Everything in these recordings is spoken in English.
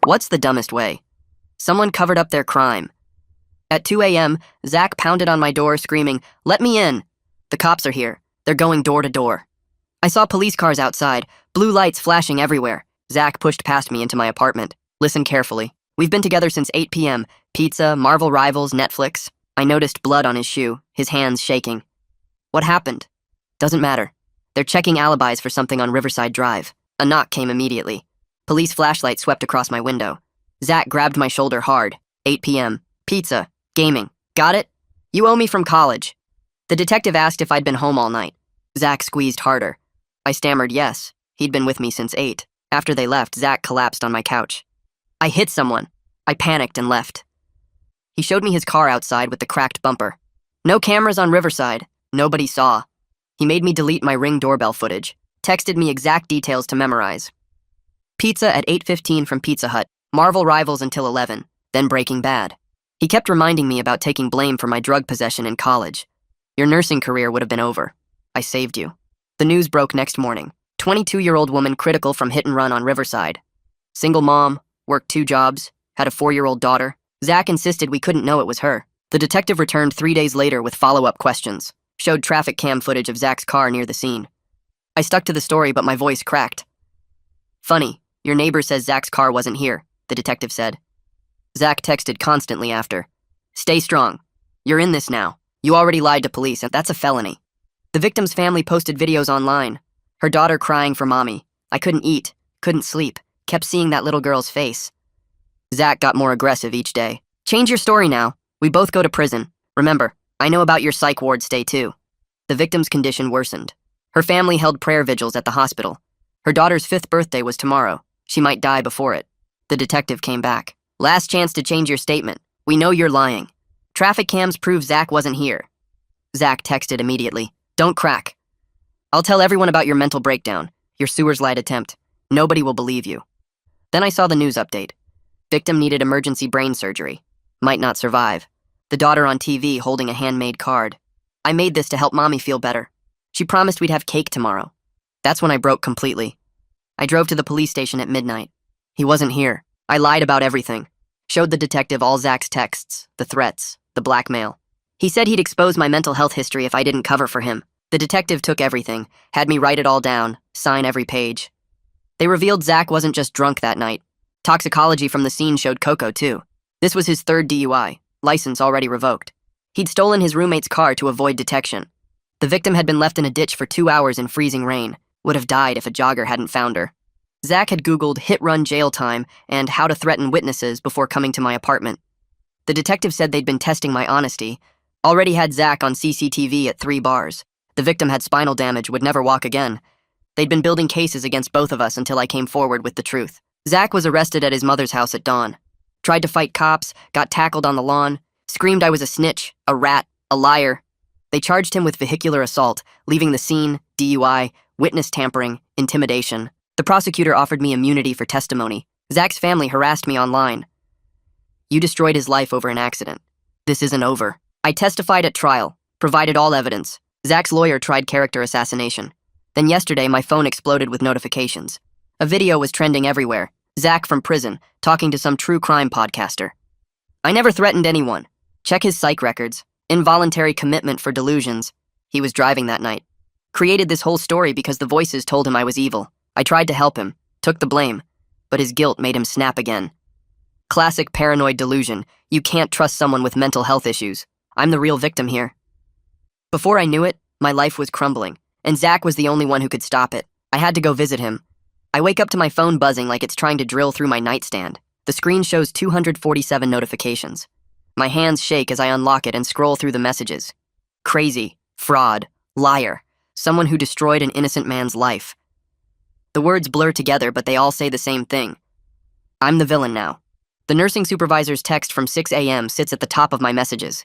What's the dumbest way? Someone covered up their crime. At 2 a.m., Zach pounded on my door screaming, "Let me in! The cops are here. They're going door to door." I saw police cars outside, blue lights flashing everywhere. Zach pushed past me into my apartment. Listen carefully. We've been together since 8 p.m. Pizza, Marvel Rivals, Netflix. I noticed blood on his shoe, his hands shaking. What happened? Doesn't matter. They're checking alibis for something on Riverside Drive. A knock came immediately. Police flashlight swept across my window. Zach grabbed my shoulder hard. 8 p.m. Pizza. Gaming. Got it? You owe me from college. The detective asked if I'd been home all night. Zach squeezed harder. I stammered yes. He'd been with me since 8. After they left, Zach collapsed on my couch. I hit someone. I panicked and left. He showed me his car outside with the cracked bumper. No cameras on Riverside. Nobody saw. He made me delete my Ring doorbell footage. Texted me exact details to memorize. Pizza at 8:15 from Pizza Hut. Marvel Rivals until 11. Then Breaking Bad. He kept reminding me about taking blame for my drug possession in college. Your nursing career would have been over. I saved you. The news broke next morning. 22-year-old woman critical from hit and run on Riverside. Single mom, worked 2 jobs, had a 4-year-old daughter. Zach insisted we couldn't know it was her. The detective returned 3 days later with follow-up questions. Showed traffic cam footage of Zach's car near the scene. I stuck to the story, but my voice cracked. Funny, your neighbor says Zach's car wasn't here, the detective said. Zach texted constantly after. Stay strong. You're in this now. You already lied to police, and that's a felony. The victim's family posted videos online. Her daughter crying for mommy. I couldn't eat, couldn't sleep, kept seeing that little girl's face. Zach got more aggressive each day. Change your story now. We both go to prison. Remember, I know about your psych ward stay too. The victim's condition worsened. Her family held prayer vigils at the hospital. Her daughter's 5th birthday was tomorrow. She might die before it. The detective came back. Last chance to change your statement. We know you're lying. Traffic cams prove Zach wasn't here. Zach texted immediately. Don't crack. I'll tell everyone about your mental breakdown, your sewer slide attempt. Nobody will believe you. Then I saw the news update. Victim needed emergency brain surgery. Might not survive. The daughter on TV holding a handmade card. I made this to help mommy feel better. She promised we'd have cake tomorrow. That's when I broke completely. I drove to the police station at midnight. He wasn't here. I lied about everything. Showed the detective all Zach's texts, the threats, the blackmail. He said he'd expose my mental health history if I didn't cover for him. The detective took everything, had me write it all down, sign every page. They revealed Zach wasn't just drunk that night. Toxicology from the scene showed cocoa too. This was his 3rd DUI, license already revoked. He'd stolen his roommate's car to avoid detection. The victim had been left in a ditch for 2 hours in freezing rain, would have died if a jogger hadn't found her. Zach had Googled hit-run jail time and how to threaten witnesses before coming to my apartment. The detective said they'd been testing my honesty, already had Zach on CCTV at 3 bars. The victim had spinal damage, would never walk again. They'd been building cases against both of us until I came forward with the truth. Zach was arrested at his mother's house at dawn. Tried to fight cops, got tackled on the lawn, screamed I was a snitch, a rat, a liar. They charged him with vehicular assault, leaving the scene, DUI, witness tampering, intimidation. The prosecutor offered me immunity for testimony. Zach's family harassed me online. You destroyed his life over an accident. This isn't over. I testified at trial, provided all evidence. Zach's lawyer tried character assassination. Then yesterday, my phone exploded with notifications. A video was trending everywhere. Zach from prison, talking to some true crime podcaster. I never threatened anyone. Check his psych records. Involuntary commitment for delusions. He was driving that night. Created this whole story because the voices told him I was evil. I tried to help him, took the blame, but his guilt made him snap again. Classic paranoid delusion. You can't trust someone with mental health issues. I'm the real victim here. Before I knew it, my life was crumbling, and Zach was the only one who could stop it. I had to go visit him. I wake up to my phone buzzing like it's trying to drill through my nightstand. The screen shows 247 notifications. My hands shake as I unlock it and scroll through the messages. Crazy, fraud, liar, someone who destroyed an innocent man's life. The words blur together, but they all say the same thing. I'm the villain now. The nursing supervisor's text from 6 a.m. sits at the top of my messages.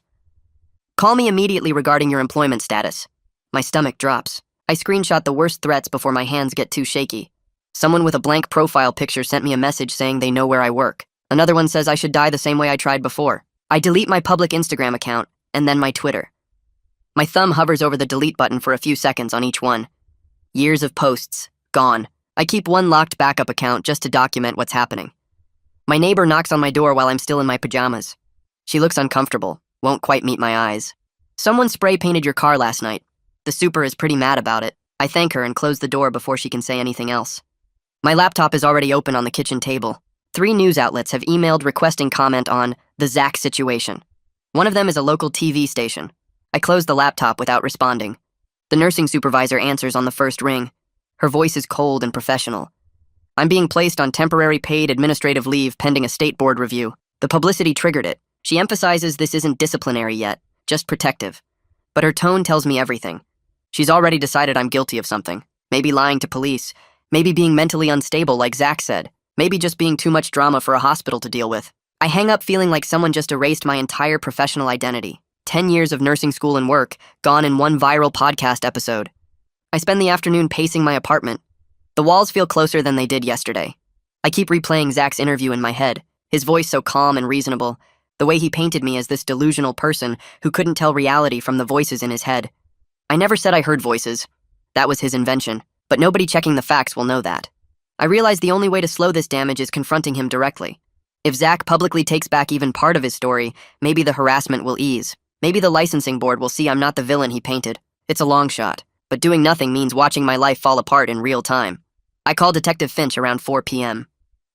Call me immediately regarding your employment status. My stomach drops. I screenshot the worst threats before my hands get too shaky. Someone with a blank profile picture sent me a message saying they know where I work. Another one says I should die the same way I tried before. I delete my public Instagram account, and then my Twitter. My thumb hovers over the delete button for a few seconds on each one. Years of posts, gone. I keep one locked backup account just to document what's happening. My neighbor knocks on my door while I'm still in my pajamas. She looks uncomfortable, won't quite meet my eyes. Someone spray painted your car last night. The super is pretty mad about it. I thank her and close the door before she can say anything else. My laptop is already open on the kitchen table. 3 news outlets have emailed requesting comment on the Zach situation. One of them is a local TV station. I close the laptop without responding. The nursing supervisor answers on the first ring. Her voice is cold and professional. I'm being placed on temporary paid administrative leave pending a state board review. The publicity triggered it. She emphasizes this isn't disciplinary yet, just protective. But her tone tells me everything. She's already decided I'm guilty of something. Maybe lying to police. Maybe being mentally unstable like Zach said. Maybe just being too much drama for a hospital to deal with. I hang up feeling like someone just erased my entire professional identity. 10 years of nursing school and work, gone in one viral podcast episode. I spend the afternoon pacing my apartment. The walls feel closer than they did yesterday. I keep replaying Zach's interview in my head, his voice so calm and reasonable, the way he painted me as this delusional person who couldn't tell reality from the voices in his head. I never said I heard voices. That was his invention, but nobody checking the facts will know that. I realize the only way to slow this damage is confronting him directly. If Zach publicly takes back even part of his story, maybe the harassment will ease. Maybe the licensing board will see I'm not the villain he painted. It's a long shot, but doing nothing means watching my life fall apart in real time. I call Detective Finch around 4 p.m.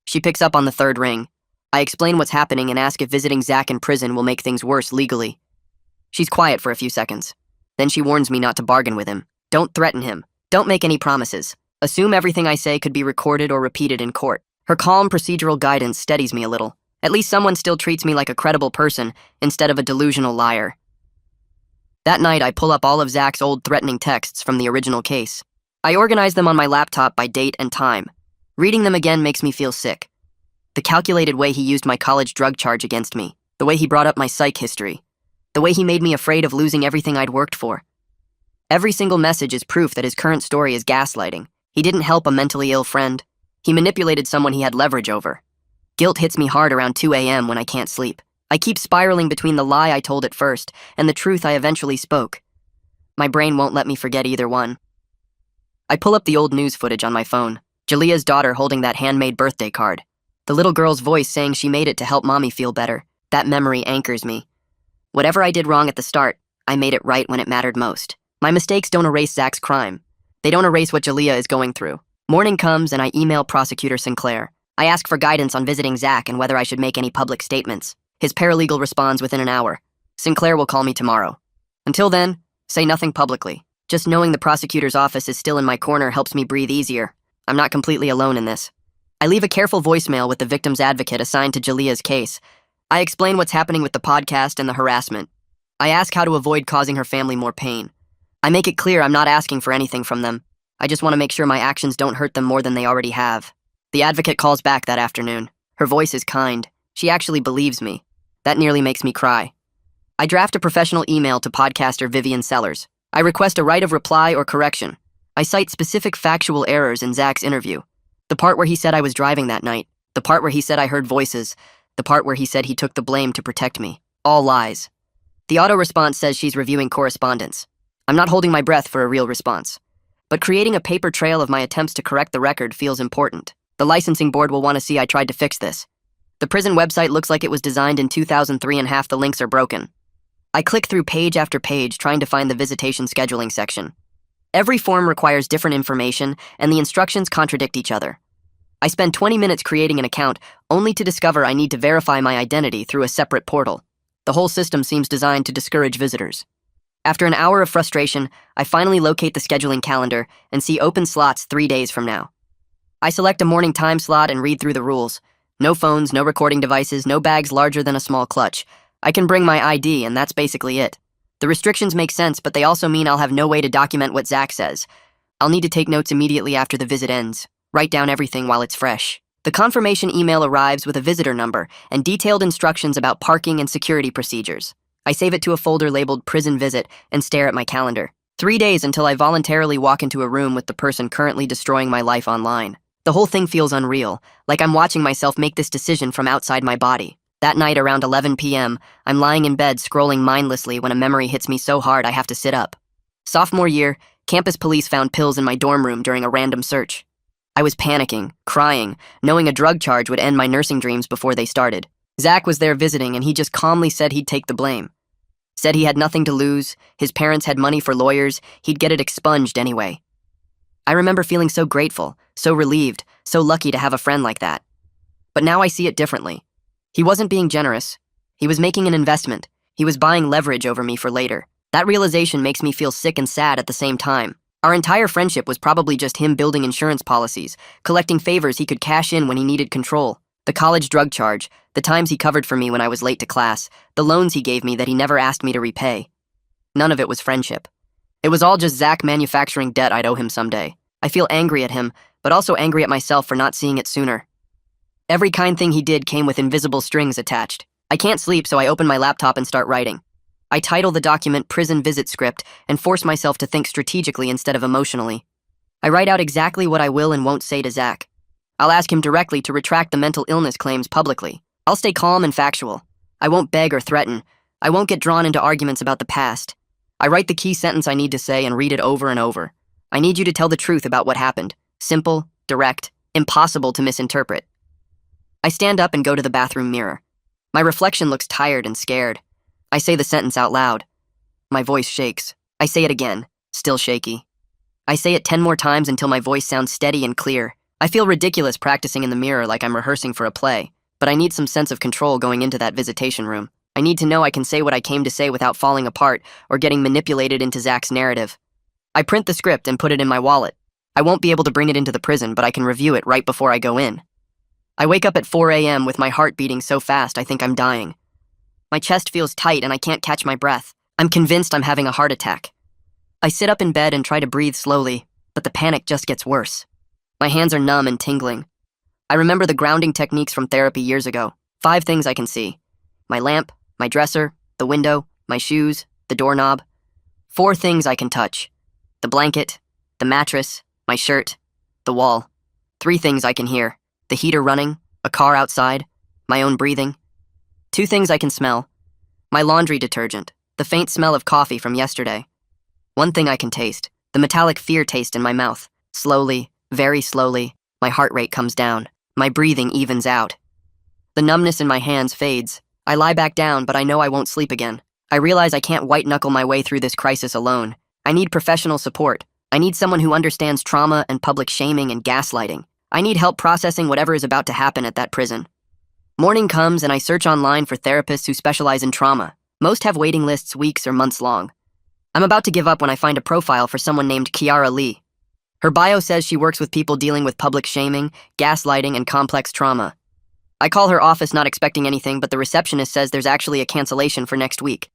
She picks up on the third ring. I explain what's happening and ask if visiting Zach in prison will make things worse legally. She's quiet for a few seconds. Then she warns me not to bargain with him. Don't threaten him. Don't make any promises. Assume everything I say could be recorded or repeated in court. Her calm procedural guidance steadies me a little. At least someone still treats me like a credible person instead of a delusional liar. That night, I pull up all of Zach's old threatening texts from the original case. I organize them on my laptop by date and time. Reading them again makes me feel sick. The calculated way he used my college drug charge against me, the way he brought up my psych history, the way he made me afraid of losing everything I'd worked for. Every single message is proof that his current story is gaslighting. He didn't help a mentally ill friend. He manipulated someone he had leverage over. Guilt hits me hard around 2 a.m. when I can't sleep. I keep spiraling between the lie I told at first and the truth I eventually spoke. My brain won't let me forget either one. I pull up the old news footage on my phone. Jalea's daughter holding that handmade birthday card. The little girl's voice saying she made it to help mommy feel better. That memory anchors me. Whatever I did wrong at the start, I made it right when it mattered most. My mistakes don't erase Zach's crime. They don't erase what Jalea is going through. Morning comes and I email Prosecutor Sinclair. I ask for guidance on visiting Zach and whether I should make any public statements. His paralegal responds within an hour. Sinclair will call me tomorrow. Until then, say nothing publicly. Just knowing the prosecutor's office is still in my corner helps me breathe easier. I'm not completely alone in this. I leave a careful voicemail with the victim's advocate assigned to Jalea's case. I explain what's happening with the podcast and the harassment. I ask how to avoid causing her family more pain. I make it clear I'm not asking for anything from them. I just want to make sure my actions don't hurt them more than they already have. The advocate calls back that afternoon. Her voice is kind. She actually believes me. That nearly makes me cry. I draft a professional email to podcaster Vivian Sellers. I request a right of reply or correction. I cite specific factual errors in Zach's interview. The part where he said I was driving that night. The part where he said I heard voices. The part where he said he took the blame to protect me. All lies. The auto response says she's reviewing correspondence. I'm not holding my breath for a real response. But creating a paper trail of my attempts to correct the record feels important. The licensing board will want to see I tried to fix this. The prison website looks like it was designed in 2003 and half the links are broken. I click through page after page trying to find the visitation scheduling section. Every form requires different information and the instructions contradict each other. I spend 20 minutes creating an account only to discover I need to verify my identity through a separate portal. The whole system seems designed to discourage visitors. After an hour of frustration, I finally locate the scheduling calendar and see open slots 3 days from now. I select a morning time slot and read through the rules. No phones, no recording devices, no bags larger than a small clutch. I can bring my ID, and that's basically it. The restrictions make sense, but they also mean I'll have no way to document what Zach says. I'll need to take notes immediately after the visit ends. Write down everything while it's fresh. The confirmation email arrives with a visitor number and detailed instructions about parking and security procedures. I save it to a folder labeled Prison Visit and stare at my calendar. 3 days until I voluntarily walk into a room with the person currently destroying my life online. The whole thing feels unreal, like I'm watching myself make this decision from outside my body. That night around 11 p.m., I'm lying in bed scrolling mindlessly when a memory hits me so hard I have to sit up. Sophomore year, campus police found pills in my dorm room during a random search. I was panicking, crying, knowing a drug charge would end my nursing dreams before they started. Zach was there visiting, and he just calmly said he'd take the blame. Said he had nothing to lose, his parents had money for lawyers, he'd get it expunged anyway. I remember feeling so grateful, so relieved, so lucky to have a friend like that. But now I see it differently. He wasn't being generous. He was making an investment. He was buying leverage over me for later. That realization makes me feel sick and sad at the same time. Our entire friendship was probably just him building insurance policies, collecting favors he could cash in when he needed control. The college drug charge, the times he covered for me when I was late to class, the loans he gave me that he never asked me to repay. None of it was friendship. It was all just Zach manufacturing debt I'd owe him someday. I feel angry at him, but also angry at myself for not seeing it sooner. Every kind thing he did came with invisible strings attached. I can't sleep, so I open my laptop and start writing. I title the document Prison Visit Script and force myself to think strategically instead of emotionally. I write out exactly what I will and won't say to Zach. I'll ask him directly to retract the mental illness claims publicly. I'll stay calm and factual. I won't beg or threaten. I won't get drawn into arguments about the past. I write the key sentence I need to say and read it over and over. I need you to tell the truth about what happened. Simple, direct, impossible to misinterpret. I stand up and go to the bathroom mirror. My reflection looks tired and scared. I say the sentence out loud. My voice shakes. I say it again, still shaky. I say it 10 more times until my voice sounds steady and clear. I feel ridiculous practicing in the mirror like I'm rehearsing for a play, but I need some sense of control going into that visitation room. I need to know I can say what I came to say without falling apart or getting manipulated into Zach's narrative. I print the script and put it in my wallet. I won't be able to bring it into the prison, but I can review it right before I go in. I wake up at 4 a.m. with my heart beating so fast I think I'm dying. My chest feels tight and I can't catch my breath. I'm convinced I'm having a heart attack. I sit up in bed and try to breathe slowly, but the panic just gets worse. My hands are numb and tingling. I remember the grounding techniques from therapy years ago. 5 things I can see. My lamp, my dresser, the window, my shoes, the doorknob. 4 things I can touch. The blanket, the mattress, my shirt, the wall. 3 things I can hear. The heater running, a car outside, my own breathing. 2 things I can smell. My laundry detergent, the faint smell of coffee from yesterday. 1 thing I can taste, the metallic fear taste in my mouth. Slowly, very slowly, my heart rate comes down. My breathing evens out. The numbness in my hands fades. I lie back down, but I know I won't sleep again. I realize I can't white-knuckle my way through this crisis alone. I need professional support. I need someone who understands trauma and public shaming and gaslighting. I need help processing whatever is about to happen at that prison. Morning comes and I search online for therapists who specialize in trauma. Most have waiting lists weeks or months long. I'm about to give up when I find a profile for someone named Kiara Lee. Her bio says she works with people dealing with public shaming, gaslighting, and complex trauma. I call her office not expecting anything, but the receptionist says there's actually a cancellation for next week.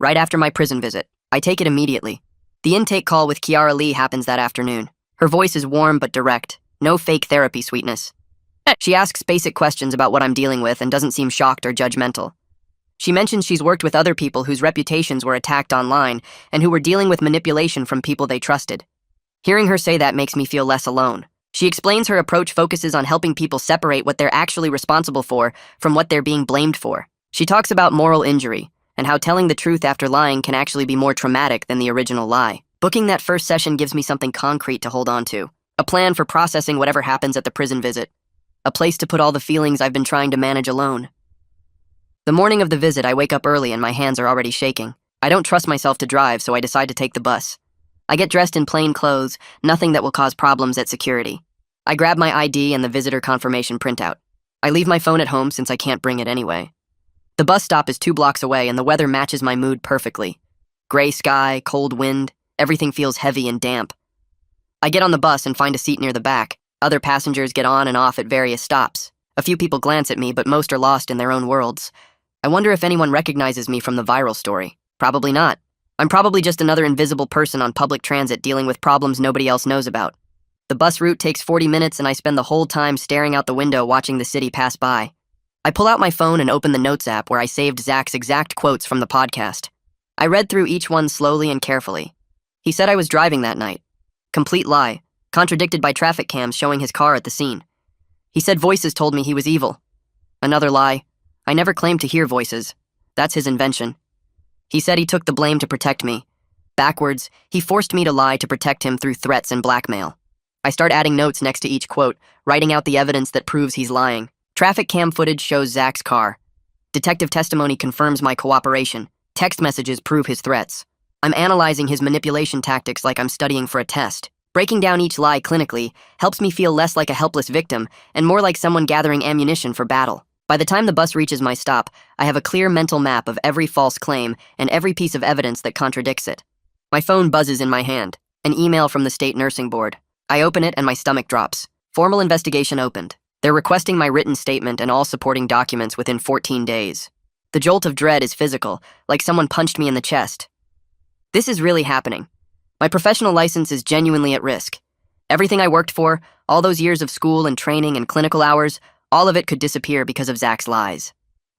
Right after my prison visit, I take it immediately. The intake call with Kiara Lee happens that afternoon. Her voice is warm but direct. No fake therapy sweetness. She asks basic questions about what I'm dealing with and doesn't seem shocked or judgmental. She mentions she's worked with other people whose reputations were attacked online and who were dealing with manipulation from people they trusted. Hearing her say that makes me feel less alone. She explains her approach focuses on helping people separate what they're actually responsible for from what they're being blamed for. She talks about moral injury and how telling the truth after lying can actually be more traumatic than the original lie. Booking that first session gives me something concrete to hold on to. A plan for processing whatever happens at the prison visit. A place to put all the feelings I've been trying to manage alone. The morning of the visit, I wake up early and my hands are already shaking. I don't trust myself to drive, so I decide to take the bus. I get dressed in plain clothes, nothing that will cause problems at security. I grab my ID and the visitor confirmation printout. I leave my phone at home since I can't bring it anyway. The bus stop is 2 blocks away and the weather matches my mood perfectly. Gray sky, cold wind, everything feels heavy and damp. I get on the bus and find a seat near the back. Other passengers get on and off at various stops. A few people glance at me, but most are lost in their own worlds. I wonder if anyone recognizes me from the viral story. Probably not. I'm probably just another invisible person on public transit dealing with problems nobody else knows about. The bus route takes 40 minutes and I spend the whole time staring out the window watching the city pass by. I pull out my phone and open the Notes app where I saved Zach's exact quotes from the podcast. I read through each one slowly and carefully. He said I was driving that night. Complete lie, contradicted by traffic cams showing his car at the scene. He said voices told me he was evil. Another lie. I never claimed to hear voices. That's his invention. He said he took the blame to protect me. Backwards, he forced me to lie to protect him through threats and blackmail. I start adding notes next to each quote, writing out the evidence that proves he's lying. Traffic cam footage shows Zach's car. Detective testimony confirms my cooperation. Text messages prove his threats. I'm analyzing his manipulation tactics like I'm studying for a test. Breaking down each lie clinically helps me feel less like a helpless victim and more like someone gathering ammunition for battle. By the time the bus reaches my stop, I have a clear mental map of every false claim and every piece of evidence that contradicts it. My phone buzzes in my hand. An email from the state nursing board. I open it and my stomach drops. Formal investigation opened. They're requesting my written statement and all supporting documents within 14 days. The jolt of dread is physical, like someone punched me in the chest. This is really happening. My professional license is genuinely at risk. Everything I worked for, all those years of school and training and clinical hours, all of it could disappear because of Zach's lies.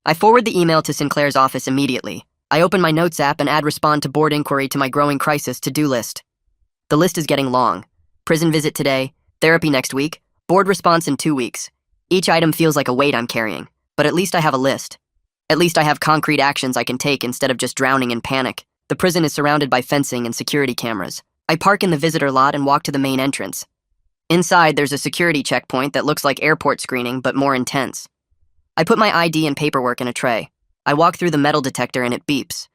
I forward the email to Sinclair's office immediately. I open my notes app and add respond to board inquiry to my growing crisis to-do list. The list is getting long. Prison visit today, therapy next week, board response in 2 weeks. Each item feels like a weight I'm carrying, but at least I have a list. At least I have concrete actions I can take instead of just drowning in panic. The prison is surrounded by fencing and security cameras. I park in the visitor lot and walk to the main entrance. Inside, there's a security checkpoint that looks like airport screening, but more intense. I put my ID and paperwork in a tray. I walk through the metal detector and it beeps.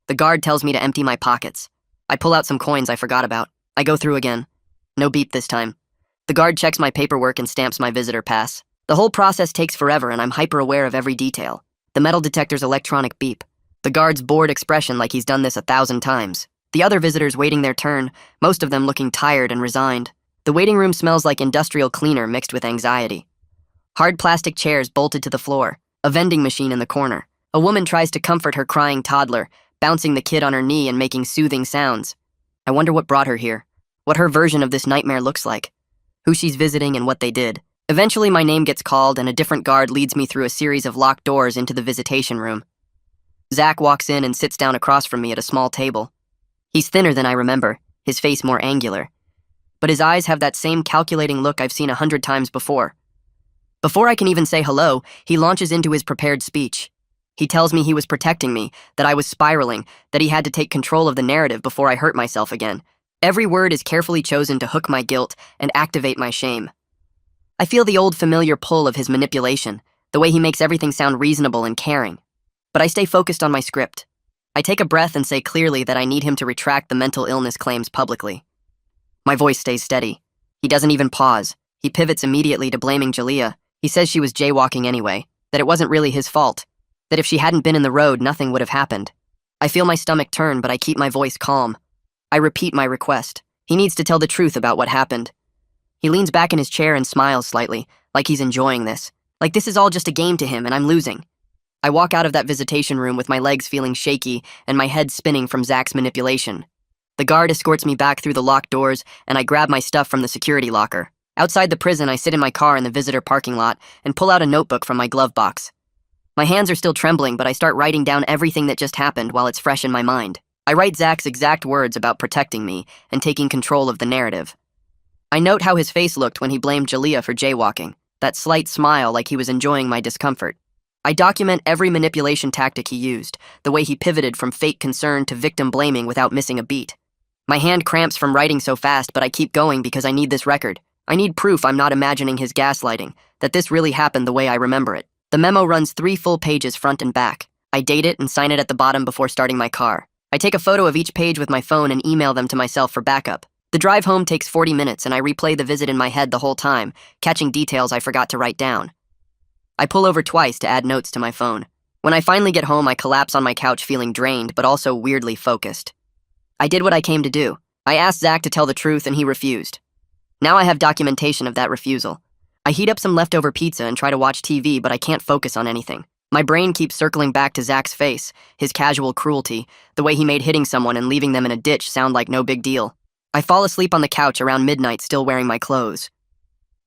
The guard tells me to empty my pockets. I pull out some coins I forgot about. I go through again. No beep this time. The guard checks my paperwork and stamps my visitor pass. The whole process takes forever and I'm hyper-aware of every detail. The metal detector's electronic beep. The guard's bored expression like he's done this 1,000 times. The other visitors waiting their turn, most of them looking tired and resigned. The waiting room smells like industrial cleaner mixed with anxiety. Hard plastic chairs bolted to the floor. A vending machine in the corner. A woman tries to comfort her crying toddler, bouncing the kid on her knee and making soothing sounds. I wonder what brought her here. What her version of this nightmare looks like. Who she's visiting and what they did. Eventually my name gets called and a different guard leads me through a series of locked doors into the visitation room. Zach walks in and sits down across from me at a small table. He's thinner than I remember, his face more angular. But his eyes have that same calculating look I've seen 100 times before. Before I can even say hello, he launches into his prepared speech. He tells me he was protecting me, that I was spiraling, that he had to take control of the narrative before I hurt myself again. Every word is carefully chosen to hook my guilt and activate my shame. I feel the old familiar pull of his manipulation, the way he makes everything sound reasonable and caring. But I stay focused on my script. I take a breath and say clearly that I need him to retract the mental illness claims publicly. My voice stays steady. He doesn't even pause. He pivots immediately to blaming Jalea. He says she was jaywalking anyway, that it wasn't really his fault, that if she hadn't been in the road, nothing would have happened. I feel my stomach turn, but I keep my voice calm. I repeat my request. He needs to tell the truth about what happened. He leans back in his chair and smiles slightly, like he's enjoying this. Like this is all just a game to him and I'm losing. I walk out of that visitation room with my legs feeling shaky and my head spinning from Zach's manipulation. The guard escorts me back through the locked doors and I grab my stuff from the security locker. Outside the prison, I sit in my car in the visitor parking lot and pull out a notebook from my glove box. My hands are still trembling, but I start writing down everything that just happened while it's fresh in my mind. I write Zach's exact words about protecting me and taking control of the narrative. I note how his face looked when he blamed Jalea for jaywalking, that slight smile like he was enjoying my discomfort. I document every manipulation tactic he used, the way he pivoted from fake concern to victim blaming without missing a beat. My hand cramps from writing so fast, but I keep going because I need this record. I need proof I'm not imagining his gaslighting, that this really happened the way I remember it. The memo runs 3 full pages front and back. I date it and sign it at the bottom before starting my car. I take a photo of each page with my phone and email them to myself for backup. The drive home takes 40 minutes and I replay the visit in my head the whole time, catching details I forgot to write down. I pull over twice to add notes to my phone. When I finally get home, I collapse on my couch feeling drained, but also weirdly focused. I did what I came to do. I asked Zach to tell the truth and he refused. Now I have documentation of that refusal. I heat up some leftover pizza and try to watch TV, but I can't focus on anything. My brain keeps circling back to Zach's face, his casual cruelty, the way he made hitting someone and leaving them in a ditch sound like no big deal. I fall asleep on the couch around midnight, still wearing my clothes.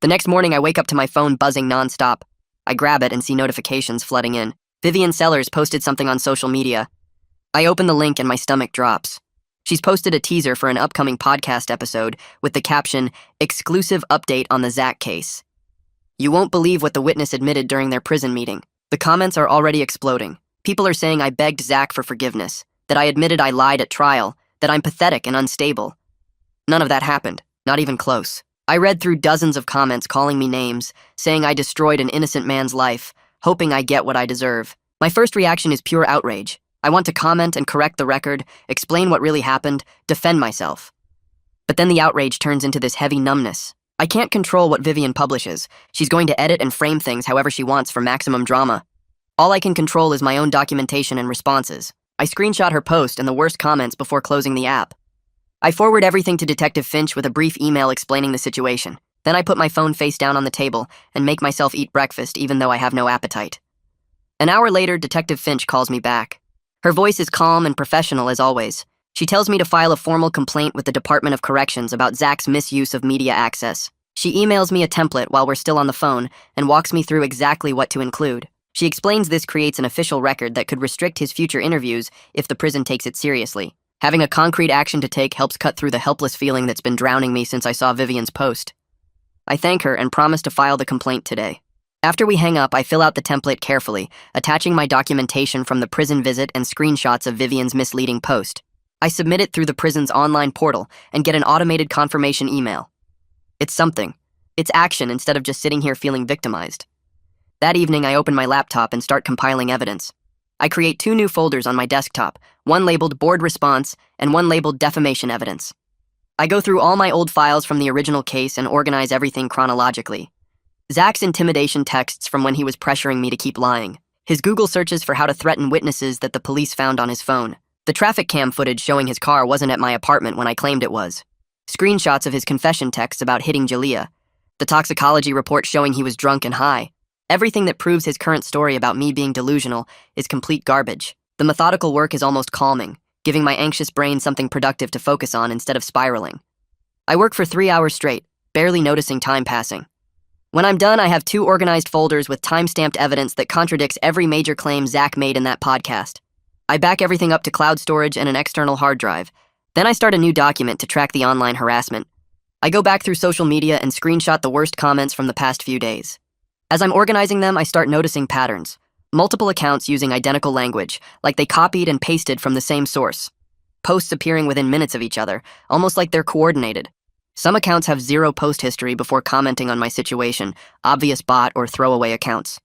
The next morning, I wake up to my phone buzzing nonstop. I grab it and see notifications flooding in. Vivian Sellers posted something on social media. I open the link and my stomach drops. She's posted a teaser for an upcoming podcast episode with the caption, "Exclusive update on the Zach case." You won't believe what the witness admitted during their prison meeting. The comments are already exploding. People are saying I begged Zach for forgiveness, that I admitted I lied at trial, that I'm pathetic and unstable. None of that happened, not even close. I read through dozens of comments calling me names, saying I destroyed an innocent man's life, hoping I get what I deserve. My first reaction is pure outrage. I want to comment and correct the record, explain what really happened, defend myself. But then the outrage turns into this heavy numbness. I can't control what Vivian publishes. She's going to edit and frame things however she wants for maximum drama. All I can control is my own documentation and responses. I screenshot her post and the worst comments before closing the app. I forward everything to Detective Finch with a brief email explaining the situation. Then I put my phone face down on the table and make myself eat breakfast even though I have no appetite. An hour later, Detective Finch calls me back. Her voice is calm and professional as always. She tells me to file a formal complaint with the Department of Corrections about Zach's misuse of media access. She emails me a template while we're still on the phone and walks me through exactly what to include. She explains this creates an official record that could restrict his future interviews if the prison takes it seriously. Having a concrete action to take helps cut through the helpless feeling that's been drowning me since I saw Vivian's post. I thank her and promise to file the complaint today. After we hang up, I fill out the template carefully, attaching my documentation from the prison visit and screenshots of Vivian's misleading post. I submit it through the prison's online portal and get an automated confirmation email. It's something. It's action instead of just sitting here feeling victimized. That evening, I open my laptop and start compiling evidence. I create 2 new folders on my desktop, one labeled Board Response and one labeled Defamation Evidence. I go through all my old files from the original case and organize everything chronologically. Zach's intimidation texts from when he was pressuring me to keep lying. His Google searches for how to threaten witnesses that the police found on his phone. The traffic cam footage showing his car wasn't at my apartment when I claimed it was. Screenshots of his confession texts about hitting Jalea. The toxicology report showing he was drunk and high. Everything that proves his current story about me being delusional is complete garbage. The methodical work is almost calming, giving my anxious brain something productive to focus on instead of spiraling. I work for 3 hours straight, barely noticing time passing. When I'm done, I have 2 organized folders with time-stamped evidence that contradicts every major claim Zach made in that podcast. I back everything up to cloud storage and an external hard drive. Then I start a new document to track the online harassment. I go back through social media and screenshot the worst comments from the past few days. As I'm organizing them, I start noticing patterns. Multiple accounts using identical language, like they copied and pasted from the same source. Posts appearing within minutes of each other, almost like they're coordinated. Some accounts have 0 post history before commenting on my situation, obvious bot or throwaway accounts.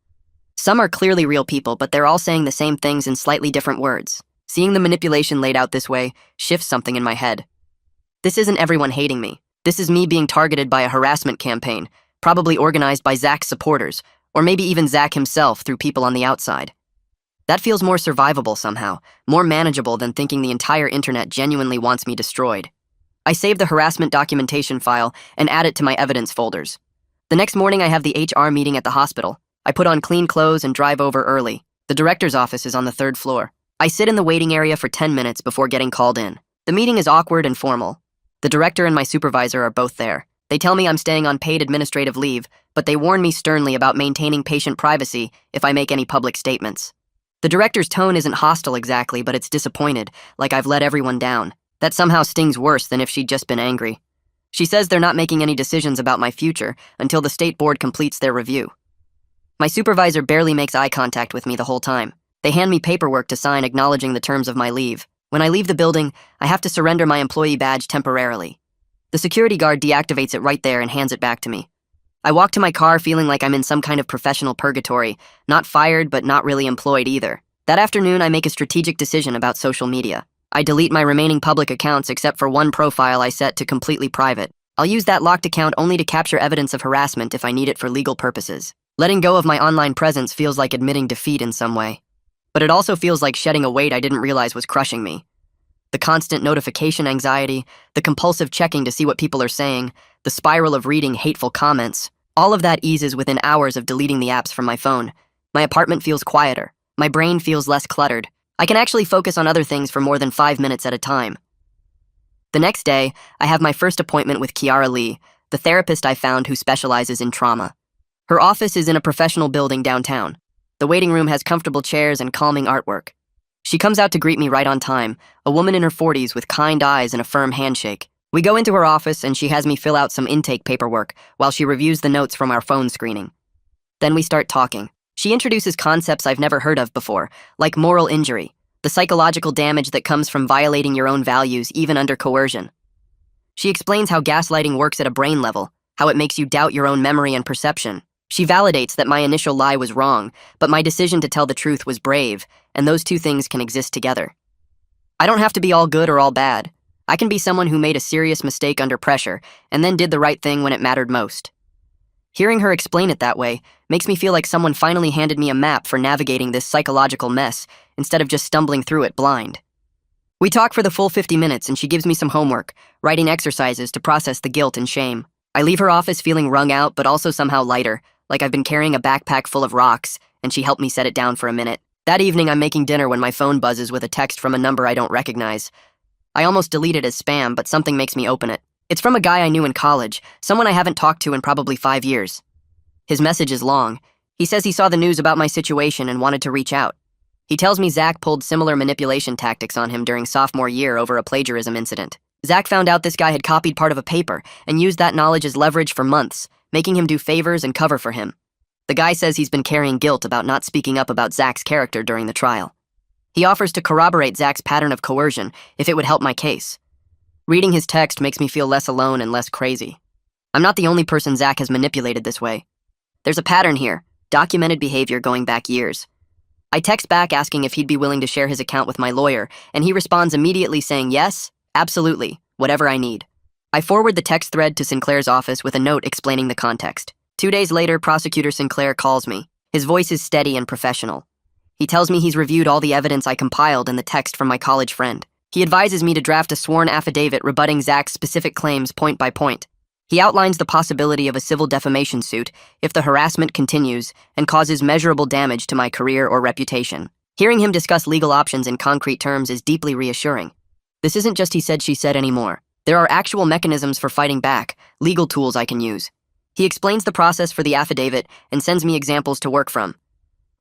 Some are clearly real people, but they're all saying the same things in slightly different words. Seeing the manipulation laid out this way shifts something in my head. This isn't everyone hating me. This is me being targeted by a harassment campaign, probably organized by Zach's supporters, or maybe even Zach himself through people on the outside. That feels more survivable somehow, more manageable than thinking the entire internet genuinely wants me destroyed. I save the harassment documentation file and add it to my evidence folders. The next morning I have the HR meeting at the hospital. I put on clean clothes and drive over early. The director's office is on the 3rd floor. I sit in the waiting area for 10 minutes before getting called in. The meeting is awkward and formal. The director and my supervisor are both there. They tell me I'm staying on paid administrative leave, but they warn me sternly about maintaining patient privacy if I make any public statements. The director's tone isn't hostile exactly, but it's disappointed, like I've let everyone down. That somehow stings worse than if she'd just been angry. She says they're not making any decisions about my future until the state board completes their review. My supervisor barely makes eye contact with me the whole time. They hand me paperwork to sign acknowledging the terms of my leave. When I leave the building, I have to surrender my employee badge temporarily. The security guard deactivates it right there and hands it back to me. I walk to my car feeling like I'm in some kind of professional purgatory, not fired but not really employed either. That afternoon, I make a strategic decision about social media. I delete my remaining public accounts except for one profile I set to completely private. I'll use that locked account only to capture evidence of harassment if I need it for legal purposes. Letting go of my online presence feels like admitting defeat in some way. But it also feels like shedding a weight I didn't realize was crushing me. The constant notification anxiety, the compulsive checking to see what people are saying, the spiral of reading hateful comments, all of that eases within hours of deleting the apps from my phone. My apartment feels quieter. My brain feels less cluttered. I can actually focus on other things for more than 5 minutes at a time. The next day, I have my first appointment with Kiara Lee, the therapist I found who specializes in trauma. Her office is in a professional building downtown. The waiting room has comfortable chairs and calming artwork. She comes out to greet me right on time, a woman in her 40s with kind eyes and a firm handshake. We go into her office and she has me fill out some intake paperwork while she reviews the notes from our phone screening. Then we start talking. She introduces concepts I've never heard of before, like moral injury, the psychological damage that comes from violating your own values even under coercion. She explains how gaslighting works at a brain level, how it makes you doubt your own memory and perception. She validates that my initial lie was wrong, but my decision to tell the truth was brave, and those two things can exist together. I don't have to be all good or all bad. I can be someone who made a serious mistake under pressure, and then did the right thing when it mattered most. Hearing her explain it that way makes me feel like someone finally handed me a map for navigating this psychological mess, instead of just stumbling through it blind. We talk for the full 50 minutes, and she gives me some homework, writing exercises to process the guilt and shame. I leave her office feeling wrung out, but also somehow lighter, like I've been carrying a backpack full of rocks, and she helped me set it down for a minute. That evening, I'm making dinner when my phone buzzes with a text from a number I don't recognize. I almost delete it as spam, but something makes me open it. It's from a guy I knew in college, someone I haven't talked to in probably 5 years. His message is long. He says he saw the news about my situation and wanted to reach out. He tells me Zach pulled similar manipulation tactics on him during sophomore year over a plagiarism incident. Zach found out this guy had copied part of a paper and used that knowledge as leverage for months, making him do favors and cover for him. The guy says he's been carrying guilt about not speaking up about Zach's character during the trial. He offers to corroborate Zach's pattern of coercion if it would help my case. Reading his text makes me feel less alone and less crazy. I'm not the only person Zach has manipulated this way. There's a pattern here, documented behavior going back years. I text back asking if he'd be willing to share his account with my lawyer, and he responds immediately saying yes, absolutely, whatever I need. I forward the text thread to Sinclair's office with a note explaining the context. 2 days later, Prosecutor Sinclair calls me. His voice is steady and professional. He tells me he's reviewed all the evidence I compiled and the text from my college friend. He advises me to draft a sworn affidavit rebutting Zach's specific claims point by point. He outlines the possibility of a civil defamation suit if the harassment continues and causes measurable damage to my career or reputation. Hearing him discuss legal options in concrete terms is deeply reassuring. This isn't just he said, she said anymore. There are actual mechanisms for fighting back, legal tools I can use. He explains the process for the affidavit and sends me examples to work from.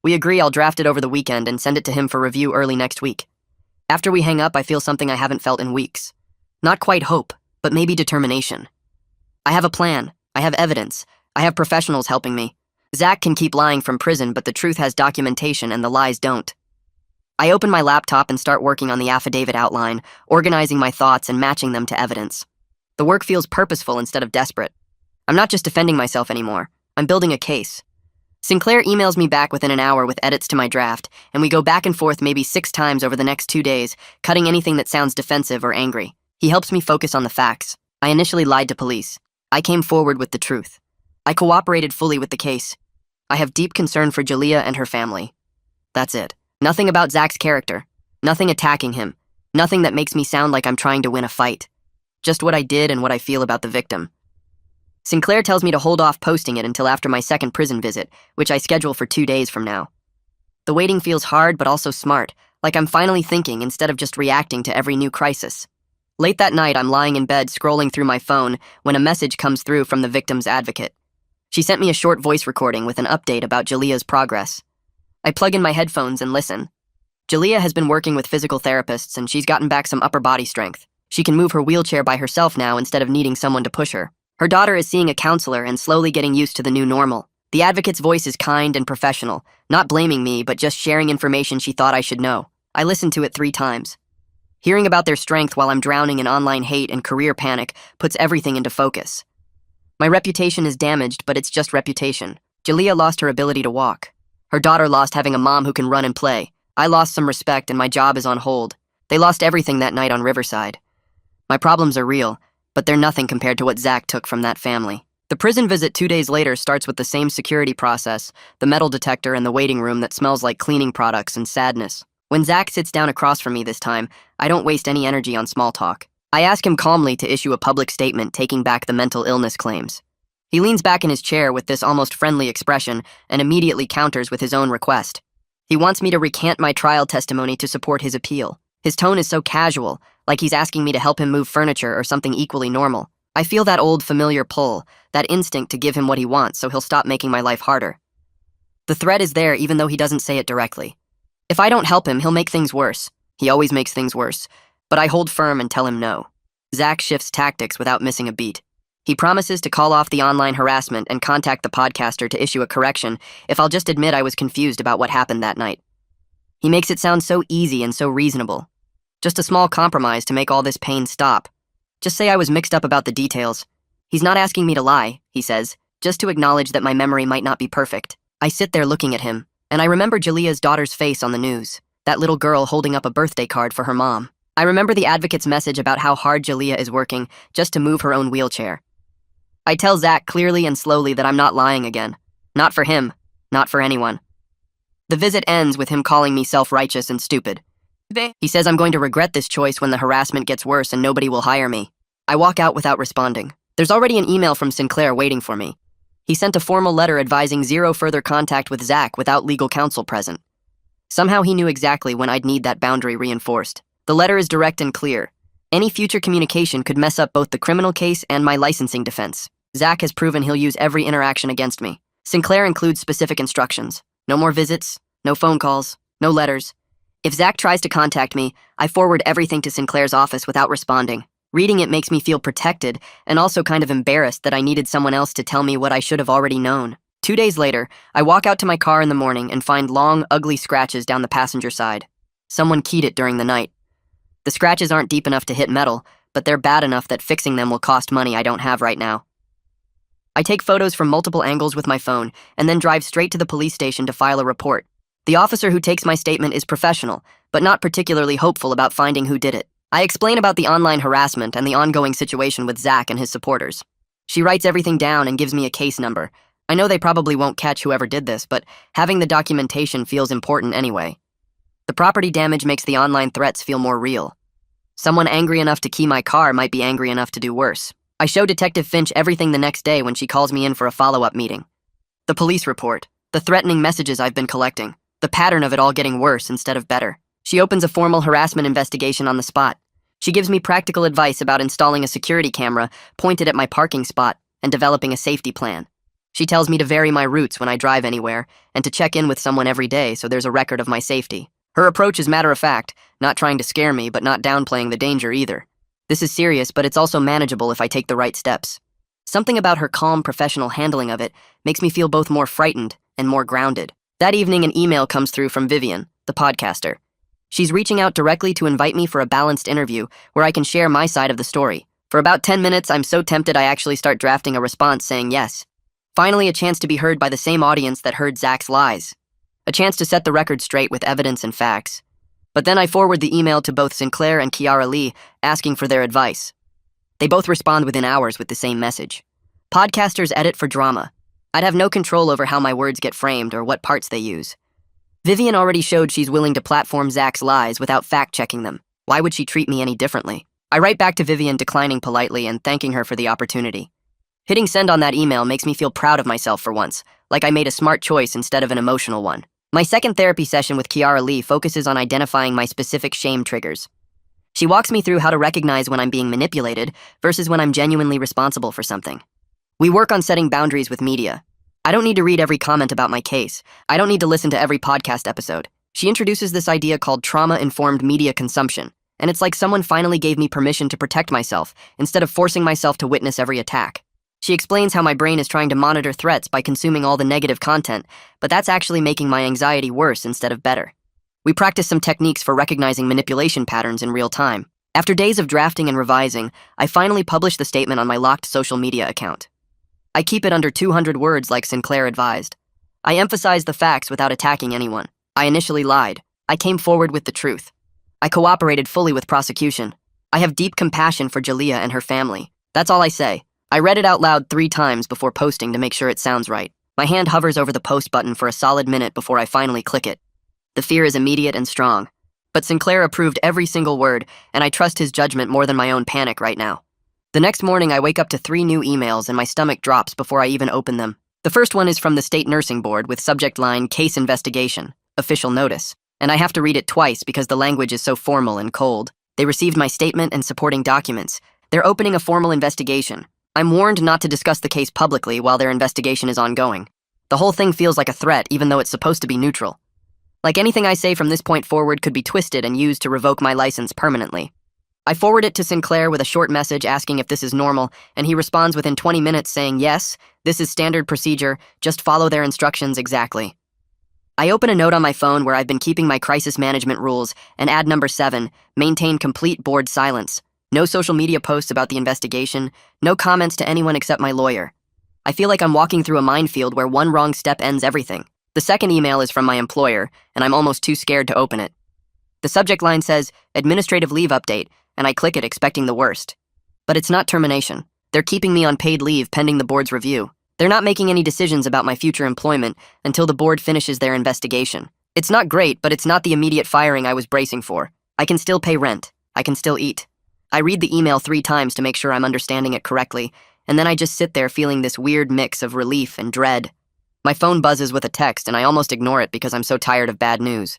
We agree I'll draft it over the weekend and send it to him for review early next week. After we hang up, I feel something I haven't felt in weeks. Not quite hope, but maybe determination. I have a plan. I have evidence. I have professionals helping me. Zach can keep lying from prison, but the truth has documentation and the lies don't. I open my laptop and start working on the affidavit outline, organizing my thoughts and matching them to evidence. The work feels purposeful instead of desperate. I'm not just defending myself anymore. I'm building a case. Sinclair emails me back within an hour with edits to my draft, and we go back and forth maybe 6 times over the next 2 days, cutting anything that sounds defensive or angry. He helps me focus on the facts. I initially lied to police. I came forward with the truth. I cooperated fully with the case. I have deep concern for Jalea and her family. That's it. Nothing about Zach's character. Nothing attacking him. Nothing that makes me sound like I'm trying to win a fight. Just what I did and what I feel about the victim. Sinclair tells me to hold off posting it until after my second prison visit, which I schedule for 2 days from now. The waiting feels hard but also smart, like I'm finally thinking instead of just reacting to every new crisis. Late that night, I'm lying in bed scrolling through my phone when a message comes through from the victim's advocate. She sent me a short voice recording with an update about Jalea's progress. I plug in my headphones and listen. Jalea has been working with physical therapists and she's gotten back some upper body strength. She can move her wheelchair by herself now instead of needing someone to push her. Her daughter is seeing a counselor and slowly getting used to the new normal. The advocate's voice is kind and professional, not blaming me but just sharing information she thought I should know. I listened to it 3 times. Hearing about their strength while I'm drowning in online hate and career panic puts everything into focus. My reputation is damaged, but it's just reputation. Jalea lost her ability to walk. Her daughter lost having a mom who can run and play. I lost some respect and my job is on hold. They lost everything that night on Riverside. My problems are real, but they're nothing compared to what Zach took from that family. The prison visit 2 days later starts with the same security process, the metal detector and the waiting room that smells like cleaning products and sadness. When Zach sits down across from me this time, I don't waste any energy on small talk. I ask him calmly to issue a public statement taking back the mental illness claims. He leans back in his chair with this almost friendly expression and immediately counters with his own request. He wants me to recant my trial testimony to support his appeal. His tone is so casual, like he's asking me to help him move furniture or something equally normal. I feel that old familiar pull, that instinct to give him what he wants so he'll stop making my life harder. The threat is there even though he doesn't say it directly. If I don't help him, he'll make things worse. He always makes things worse. But I hold firm and tell him no. Zach shifts tactics without missing a beat. He promises to call off the online harassment and contact the podcaster to issue a correction if I'll just admit I was confused about what happened that night. He makes it sound so easy and so reasonable. Just a small compromise to make all this pain stop. Just say I was mixed up about the details. He's not asking me to lie, he says, just to acknowledge that my memory might not be perfect. I sit there looking at him, and I remember Jalia's daughter's face on the news, that little girl holding up a birthday card for her mom. I remember the advocate's message about how hard Jalia is working just to move her own wheelchair. I tell Zach clearly and slowly that I'm not lying again. Not for him, not for anyone. The visit ends with him calling me self-righteous and stupid. He says I'm going to regret this choice when the harassment gets worse and nobody will hire me. I walk out without responding. There's already an email from Sinclair waiting for me. He sent a formal letter advising zero further contact with Zach without legal counsel present. Somehow he knew exactly when I'd need that boundary reinforced. The letter is direct and clear. Any future communication could mess up both the criminal case and my licensing defense. Zach has proven he'll use every interaction against me. Sinclair includes specific instructions. No more visits, no phone calls, no letters. If Zach tries to contact me, I forward everything to Sinclair's office without responding. Reading it makes me feel protected and also kind of embarrassed that I needed someone else to tell me what I should have already known. 2 days later, I walk out to my car in the morning and find long, ugly scratches down the passenger side. Someone keyed it during the night. The scratches aren't deep enough to hit metal, but they're bad enough that fixing them will cost money I don't have right now. I take photos from multiple angles with my phone and then drive straight to the police station to file a report. The officer who takes my statement is professional, but not particularly hopeful about finding who did it. I explain about the online harassment and the ongoing situation with Zach and his supporters. She writes everything down and gives me a case number. I know they probably won't catch whoever did this, but having the documentation feels important anyway. The property damage makes the online threats feel more real. Someone angry enough to key my car might be angry enough to do worse. I show Detective Finch everything the next day when she calls me in for a follow-up meeting. The police report, the threatening messages I've been collecting, the pattern of it all getting worse instead of better. She opens a formal harassment investigation on the spot. She gives me practical advice about installing a security camera pointed at my parking spot and developing a safety plan. She tells me to vary my routes when I drive anywhere and to check in with someone every day so there's a record of my safety. Her approach is matter-of-fact, not trying to scare me but not downplaying the danger either. This is serious, but it's also manageable if I take the right steps. Something about her calm, professional handling of it makes me feel both more frightened and more grounded. That evening, an email comes through from Vivian, the podcaster. She's reaching out directly to invite me for a balanced interview where I can share my side of the story. For about 10 minutes, I'm so tempted I actually start drafting a response saying yes. Finally, a chance to be heard by the same audience that heard Zach's lies. A chance to set the record straight with evidence and facts. But then I forward the email to both Sinclair and Kiara Lee, asking for their advice. They both respond within hours with the same message. Podcasters edit for drama. I'd have no control over how my words get framed or what parts they use. Vivian already showed she's willing to platform Zach's lies without fact-checking them. Why would she treat me any differently? I write back to Vivian declining politely and thanking her for the opportunity. Hitting send on that email makes me feel proud of myself for once, like I made a smart choice instead of an emotional one. My second therapy session with Kiara Lee focuses on identifying my specific shame triggers. She walks me through how to recognize when I'm being manipulated versus when I'm genuinely responsible for something. We work on setting boundaries with media. I don't need to read every comment about my case. I don't need to listen to every podcast episode. She introduces this idea called trauma-informed media consumption, and it's like someone finally gave me permission to protect myself instead of forcing myself to witness every attack. She explains how my brain is trying to monitor threats by consuming all the negative content, but that's actually making my anxiety worse instead of better. We practice some techniques for recognizing manipulation patterns in real time. After days of drafting and revising, I finally published the statement on my locked social media account. I keep it under 200 words like Sinclair advised. I emphasize the facts without attacking anyone. I initially lied. I came forward with the truth. I cooperated fully with prosecution. I have deep compassion for Jalia and her family. That's all I say. I read it out loud 3 times before posting to make sure it sounds right. My hand hovers over the post button for a solid minute before I finally click it. The fear is immediate and strong. But Sinclair approved every single word, and I trust his judgment more than my own panic right now. The next morning, I wake up to 3 new emails and my stomach drops before I even open them. The first one is from the State Nursing Board with subject line, Case Investigation, Official Notice. And I have to read it twice because the language is so formal and cold. They received my statement and supporting documents. They're opening a formal investigation. I'm warned not to discuss the case publicly while their investigation is ongoing. The whole thing feels like a threat, even though it's supposed to be neutral. Like anything I say from this point forward could be twisted and used to revoke my license permanently. I forward it to Sinclair with a short message asking if this is normal, and he responds within 20 minutes saying, yes, this is standard procedure, just follow their instructions exactly. I open a note on my phone where I've been keeping my crisis management rules and add number 7, maintain complete board silence. No social media posts about the investigation, no comments to anyone except my lawyer. I feel like I'm walking through a minefield where one wrong step ends everything. The second email is from my employer, and I'm almost too scared to open it. The subject line says, administrative leave update, and I click it expecting the worst. But it's not termination. They're keeping me on paid leave pending the board's review. They're not making any decisions about my future employment until the board finishes their investigation. It's not great, but it's not the immediate firing I was bracing for. I can still pay rent. I can still eat. I read the email 3 times to make sure I'm understanding it correctly, and then I just sit there feeling this weird mix of relief and dread. My phone buzzes with a text, and I almost ignore it because I'm so tired of bad news.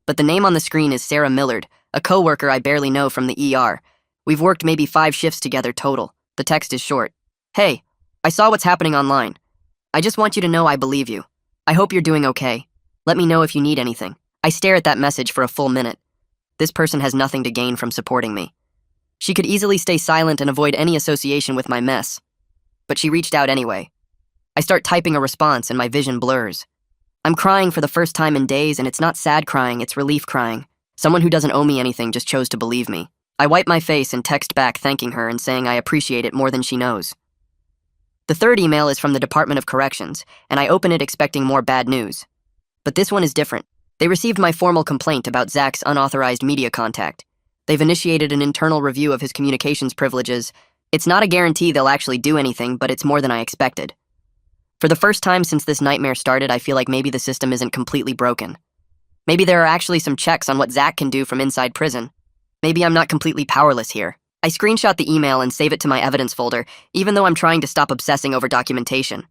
But the name on the screen is Sarah Millard, a coworker I barely know from the ER. We've worked maybe 5 shifts together total. The text is short. Hey, I saw what's happening online. I just want you to know I believe you. I hope you're doing okay. Let me know if you need anything. I stare at that message for a full minute. This person has nothing to gain from supporting me. She could easily stay silent and avoid any association with my mess. But she reached out anyway. I start typing a response and my vision blurs. I'm crying for the first time in days, and it's not sad crying, it's relief crying. Someone who doesn't owe me anything just chose to believe me. I wipe my face and text back thanking her and saying I appreciate it more than she knows. The third email is from the Department of Corrections, and I open it expecting more bad news. But this one is different. They received my formal complaint about Zach's unauthorized media contact. They've initiated an internal review of his communications privileges. It's not a guarantee they'll actually do anything, but it's more than I expected. For the first time since this nightmare started, I feel like maybe the system isn't completely broken. Maybe there are actually some checks on what Zach can do from inside prison. Maybe I'm not completely powerless here. I screenshot the email and save it to my evidence folder, even though I'm trying to stop obsessing over documentation.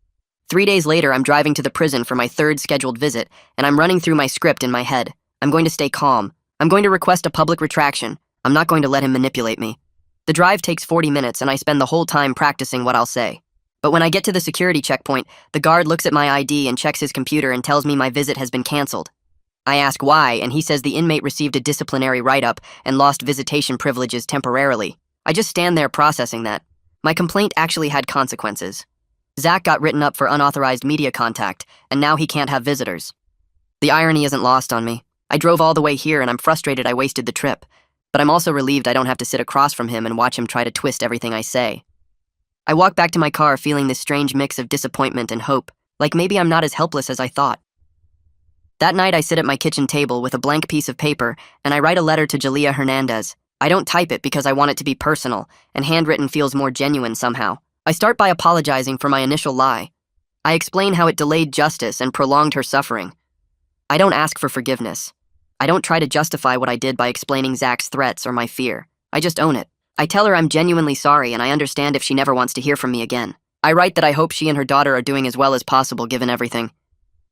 3 days later, I'm driving to the prison for my 3rd scheduled visit, and I'm running through my script in my head. I'm going to stay calm. I'm going to request a public retraction. I'm not going to let him manipulate me. The drive takes 40 minutes, and I spend the whole time practicing what I'll say. But when I get to the security checkpoint, the guard looks at my ID and checks his computer and tells me my visit has been canceled. I ask why, and he says the inmate received a disciplinary write-up and lost visitation privileges temporarily. I just stand there processing that. My complaint actually had consequences. Zach got written up for unauthorized media contact, and now he can't have visitors. The irony isn't lost on me. I drove all the way here, and I'm frustrated I wasted the trip. But I'm also relieved I don't have to sit across from him and watch him try to twist everything I say. I walk back to my car feeling this strange mix of disappointment and hope, like maybe I'm not as helpless as I thought. That night, I sit at my kitchen table with a blank piece of paper, and I write a letter to Jalea Hernandez. I don't type it because I want it to be personal, and handwritten feels more genuine somehow. I start by apologizing for my initial lie. I explain how it delayed justice and prolonged her suffering. I don't ask for forgiveness. I don't try to justify what I did by explaining Zach's threats or my fear. I just own it. I tell her I'm genuinely sorry and I understand if she never wants to hear from me again. I write that I hope she and her daughter are doing as well as possible given everything.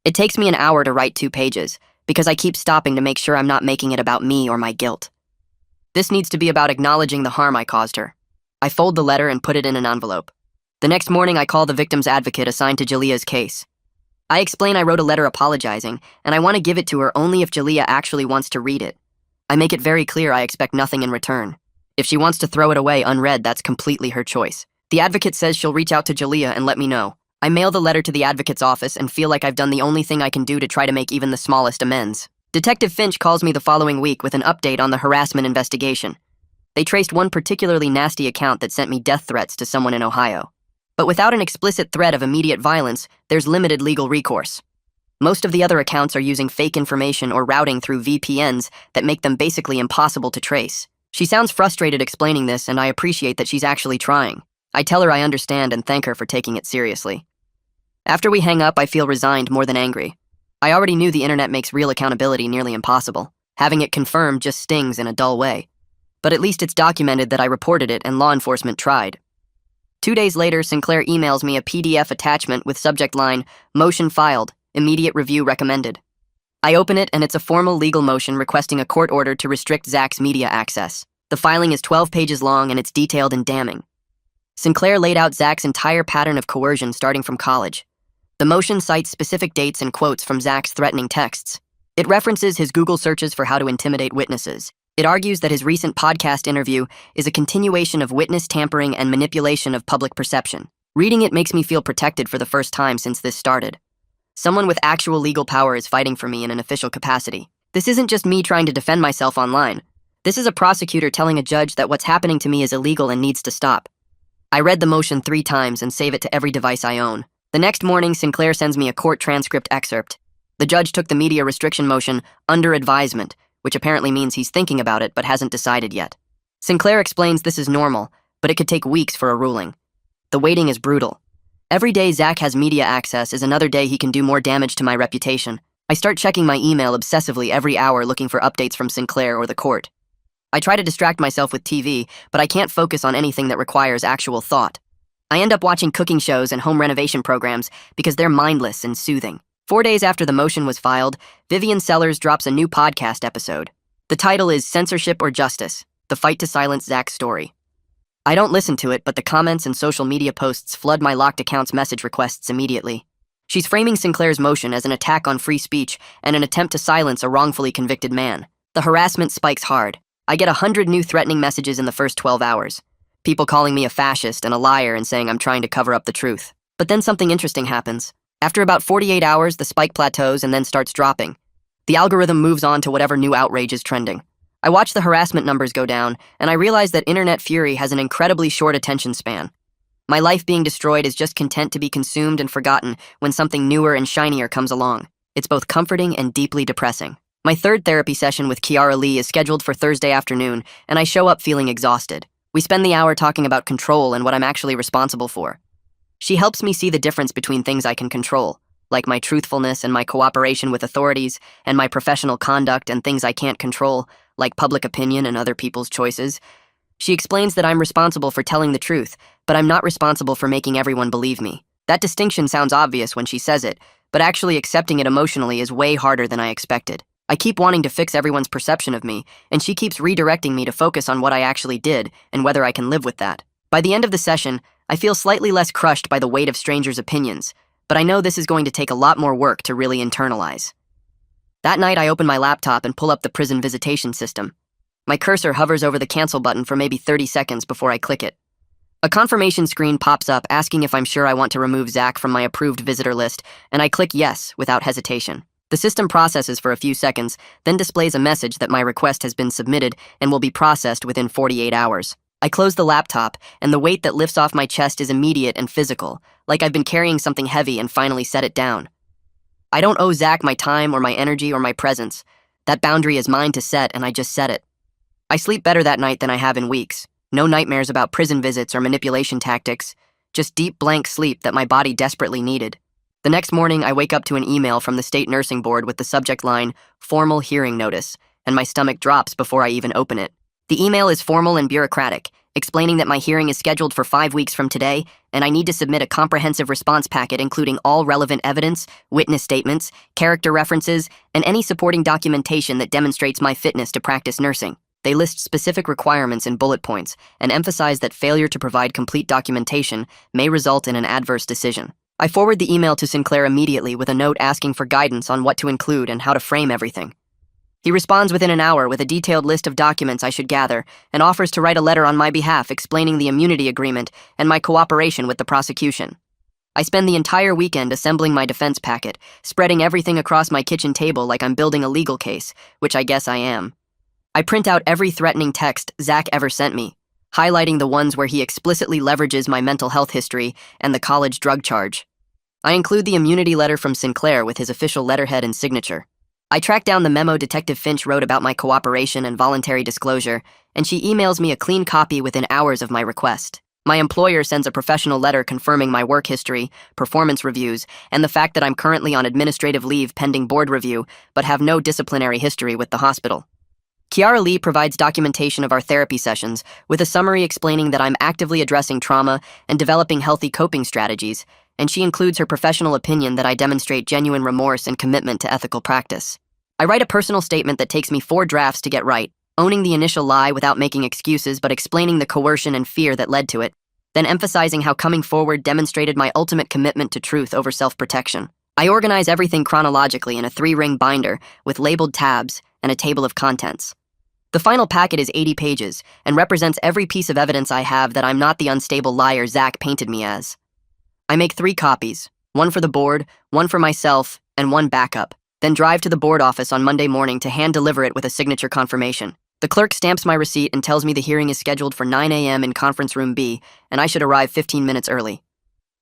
It takes me an hour to write 2 pages, because I keep stopping to make sure I'm not making it about me or my guilt. This needs to be about acknowledging the harm I caused her. I fold the letter and put it in an envelope. The next morning, I call the victim's advocate assigned to Jalea's case. I explain I wrote a letter apologizing, and I want to give it to her only if Jalea actually wants to read it. I make it very clear I expect nothing in return. If she wants to throw it away unread, that's completely her choice. The advocate says she'll reach out to Jalea and let me know. I mail the letter to the advocate's office and feel like I've done the only thing I can do to try to make even the smallest amends. Detective Finch calls me the following week with an update on the harassment investigation. They traced one particularly nasty account that sent me death threats to someone in Ohio. But without an explicit threat of immediate violence, there's limited legal recourse. Most of the other accounts are using fake information or routing through VPNs that make them basically impossible to trace. She sounds frustrated explaining this, and I appreciate that she's actually trying. I tell her I understand and thank her for taking it seriously. After we hang up, I feel resigned more than angry. I already knew the internet makes real accountability nearly impossible. Having it confirmed just stings in a dull way. But at least it's documented that I reported it and law enforcement tried. 2 days later, Sinclair emails me a PDF attachment with subject line, "Motion filed, immediate review recommended." I open it and it's a formal legal motion requesting a court order to restrict Zach's media access. The filing is 12 pages long and it's detailed and damning. Sinclair laid out Zach's entire pattern of coercion starting from college. The motion cites specific dates and quotes from Zach's threatening texts. It references his Google searches for how to intimidate witnesses. It argues that his recent podcast interview is a continuation of witness tampering and manipulation of public perception. Reading it makes me feel protected for the first time since this started. Someone with actual legal power is fighting for me in an official capacity. This isn't just me trying to defend myself online. This is a prosecutor telling a judge that what's happening to me is illegal and needs to stop. I read the motion 3 times and save it to every device I own. The next morning, Sinclair sends me a court transcript excerpt. The judge took the media restriction motion under advisement, which apparently means he's thinking about it but hasn't decided yet. Sinclair explains this is normal, but it could take weeks for a ruling. The waiting is brutal. Every day Zach has media access is another day he can do more damage to my reputation. I start checking my email obsessively every hour looking for updates from Sinclair or the court. I try to distract myself with TV, but I can't focus on anything that requires actual thought. I end up watching cooking shows and home renovation programs because they're mindless and soothing. 4 days after the motion was filed, Vivian Sellers drops a new podcast episode. The title is Censorship or Justice: The Fight to Silence Zach's Story. I don't listen to it, but the comments and social media posts flood my locked account's message requests immediately. She's framing Sinclair's motion as an attack on free speech and an attempt to silence a wrongfully convicted man. The harassment spikes hard. I get 100 new threatening messages in the first 12 hours. People calling me a fascist and a liar and saying I'm trying to cover up the truth. But then something interesting happens. After about 48 hours, the spike plateaus and then starts dropping. The algorithm moves on to whatever new outrage is trending. I watch the harassment numbers go down, and I realize that internet fury has an incredibly short attention span. My life being destroyed is just content to be consumed and forgotten when something newer and shinier comes along. It's both comforting and deeply depressing. My 3rd therapy session with Kiara Lee is scheduled for Thursday afternoon, and I show up feeling exhausted. We spend the hour talking about control and what I'm actually responsible for. She helps me see the difference between things I can control, like my truthfulness and my cooperation with authorities, and my professional conduct, and things I can't control, like public opinion and other people's choices. She explains that I'm responsible for telling the truth, but I'm not responsible for making everyone believe me. That distinction sounds obvious when she says it, but actually accepting it emotionally is way harder than I expected. I keep wanting to fix everyone's perception of me, and she keeps redirecting me to focus on what I actually did and whether I can live with that. By the end of the session, I feel slightly less crushed by the weight of strangers' opinions, but I know this is going to take a lot more work to really internalize. That night, I open my laptop and pull up the prison visitation system. My cursor hovers over the cancel button for maybe 30 seconds before I click it. A confirmation screen pops up asking if I'm sure I want to remove Zach from my approved visitor list, and I click yes without hesitation. The system processes for a few seconds, then displays a message that my request has been submitted and will be processed within 48 hours. I close the laptop, and the weight that lifts off my chest is immediate and physical, like I've been carrying something heavy and finally set it down. I don't owe Zach my time or my energy or my presence. That boundary is mine to set, and I just set it. I sleep better that night than I have in weeks. No nightmares about prison visits or manipulation tactics, just deep blank sleep that my body desperately needed. The next morning, I wake up to an email from the state nursing board with the subject line, "Formal Hearing Notice," and my stomach drops before I even open it. The email is formal and bureaucratic, explaining that my hearing is scheduled for 5 weeks from today, and I need to submit a comprehensive response packet including all relevant evidence, witness statements, character references, and any supporting documentation that demonstrates my fitness to practice nursing. They list specific requirements in bullet points and emphasize that failure to provide complete documentation may result in an adverse decision. I forward the email to Sinclair immediately with a note asking for guidance on what to include and how to frame everything. He responds within an hour with a detailed list of documents I should gather and offers to write a letter on my behalf explaining the immunity agreement and my cooperation with the prosecution. I spend the entire weekend assembling my defense packet, spreading everything across my kitchen table like I'm building a legal case, which I guess I am. I print out every threatening text Zach ever sent me, highlighting the ones where he explicitly leverages my mental health history and the college drug charge. I include the immunity letter from Sinclair with his official letterhead and signature. I track down the memo Detective Finch wrote about my cooperation and voluntary disclosure, and she emails me a clean copy within hours of my request. My employer sends a professional letter confirming my work history, performance reviews, and the fact that I'm currently on administrative leave pending board review, but have no disciplinary history with the hospital. Kiara Lee provides documentation of our therapy sessions with a summary explaining that I'm actively addressing trauma and developing healthy coping strategies, and she includes her professional opinion that I demonstrate genuine remorse and commitment to ethical practice. I write a personal statement that takes me 4 drafts to get right, owning the initial lie without making excuses but explaining the coercion and fear that led to it, then emphasizing how coming forward demonstrated my ultimate commitment to truth over self-protection. I organize everything chronologically in a 3-ring binder with labeled tabs and a table of contents. The final packet is 80 pages and represents every piece of evidence I have that I'm not the unstable liar Zach painted me as. I make 3 copies, one for the board, one for myself, and one backup, then drive to the board office on Monday morning to hand-deliver it with a signature confirmation. The clerk stamps my receipt and tells me the hearing is scheduled for 9 a.m. in conference room B, and I should arrive 15 minutes early.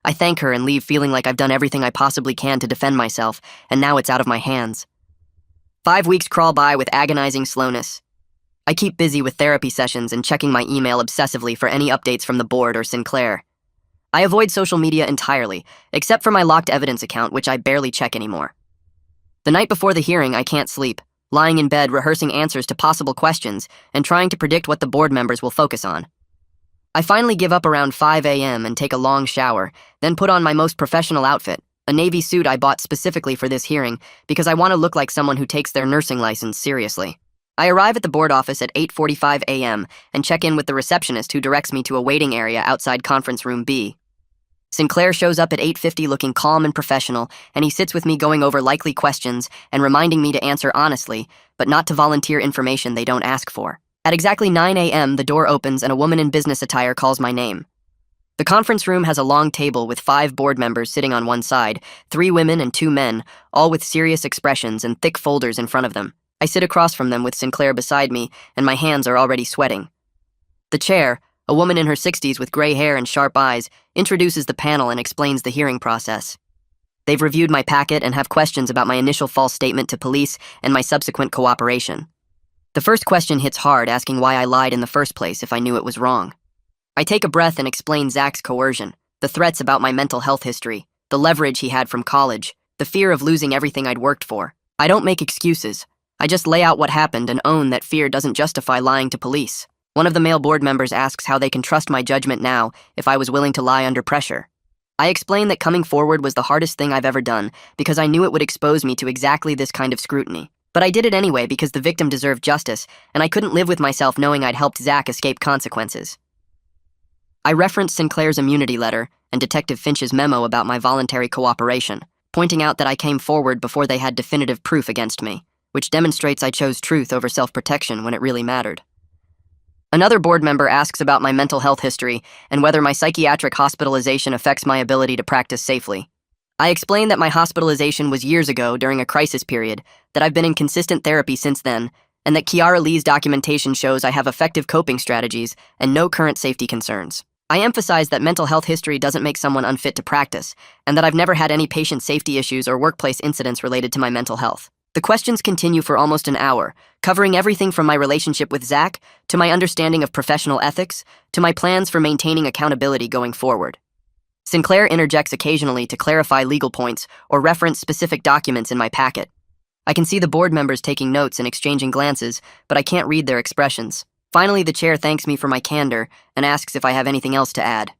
I thank her and leave feeling like I've done everything I possibly can to defend myself, and now it's out of my hands. 5 weeks crawl by with agonizing slowness. I keep busy with therapy sessions and checking my email obsessively for any updates from the board or Sinclair. I avoid social media entirely, except for my locked evidence account, which I barely check anymore. The night before the hearing, I can't sleep, lying in bed rehearsing answers to possible questions and trying to predict what the board members will focus on. I finally give up around 5 a.m. and take a long shower, then put on my most professional outfit, a navy suit I bought specifically for this hearing because I want to look like someone who takes their nursing license seriously. I arrive at the board office at 8:45 a.m. and check in with the receptionist who directs me to a waiting area outside conference room B. Sinclair shows up at 8:50 looking calm and professional, and he sits with me going over likely questions and reminding me to answer honestly, but not to volunteer information they don't ask for. At exactly 9 a.m., the door opens and a woman in business attire calls my name. The conference room has a long table with 5 board members sitting on one side, 3 women and 2 men, all with serious expressions and thick folders in front of them. I sit across from them with Sinclair beside me, and my hands are already sweating. The chair, a woman in her 60s with gray hair and sharp eyes, introduces the panel and explains the hearing process. They've reviewed my packet and have questions about my initial false statement to police and my subsequent cooperation. The first question hits hard, asking why I lied in the first place if I knew it was wrong. I take a breath and explain Zach's coercion, the threats about my mental health history, the leverage he had from college, the fear of losing everything I'd worked for. I don't make excuses. I just lay out what happened and own that fear doesn't justify lying to police. One of the male board members asks how they can trust my judgment now if I was willing to lie under pressure. I explain that coming forward was the hardest thing I've ever done because I knew it would expose me to exactly this kind of scrutiny. But I did it anyway because the victim deserved justice, and I couldn't live with myself knowing I'd helped Zach escape consequences. I referenced Sinclair's immunity letter and Detective Finch's memo about my voluntary cooperation, pointing out that I came forward before they had definitive proof against me, which demonstrates I chose truth over self-protection when it really mattered. Another board member asks about my mental health history and whether my psychiatric hospitalization affects my ability to practice safely. I explained that my hospitalization was years ago during a crisis period, that I've been in consistent therapy since then, and that Kiara Lee's documentation shows I have effective coping strategies and no current safety concerns. I emphasize that mental health history doesn't make someone unfit to practice, and that I've never had any patient safety issues or workplace incidents related to my mental health. The questions continue for almost an hour, covering everything from my relationship with Zach, to my understanding of professional ethics, to my plans for maintaining accountability going forward. Sinclair interjects occasionally to clarify legal points or reference specific documents in my packet. I can see the board members taking notes and exchanging glances, but I can't read their expressions. Finally, the chair thanks me for my candor and asks if I have anything else to add.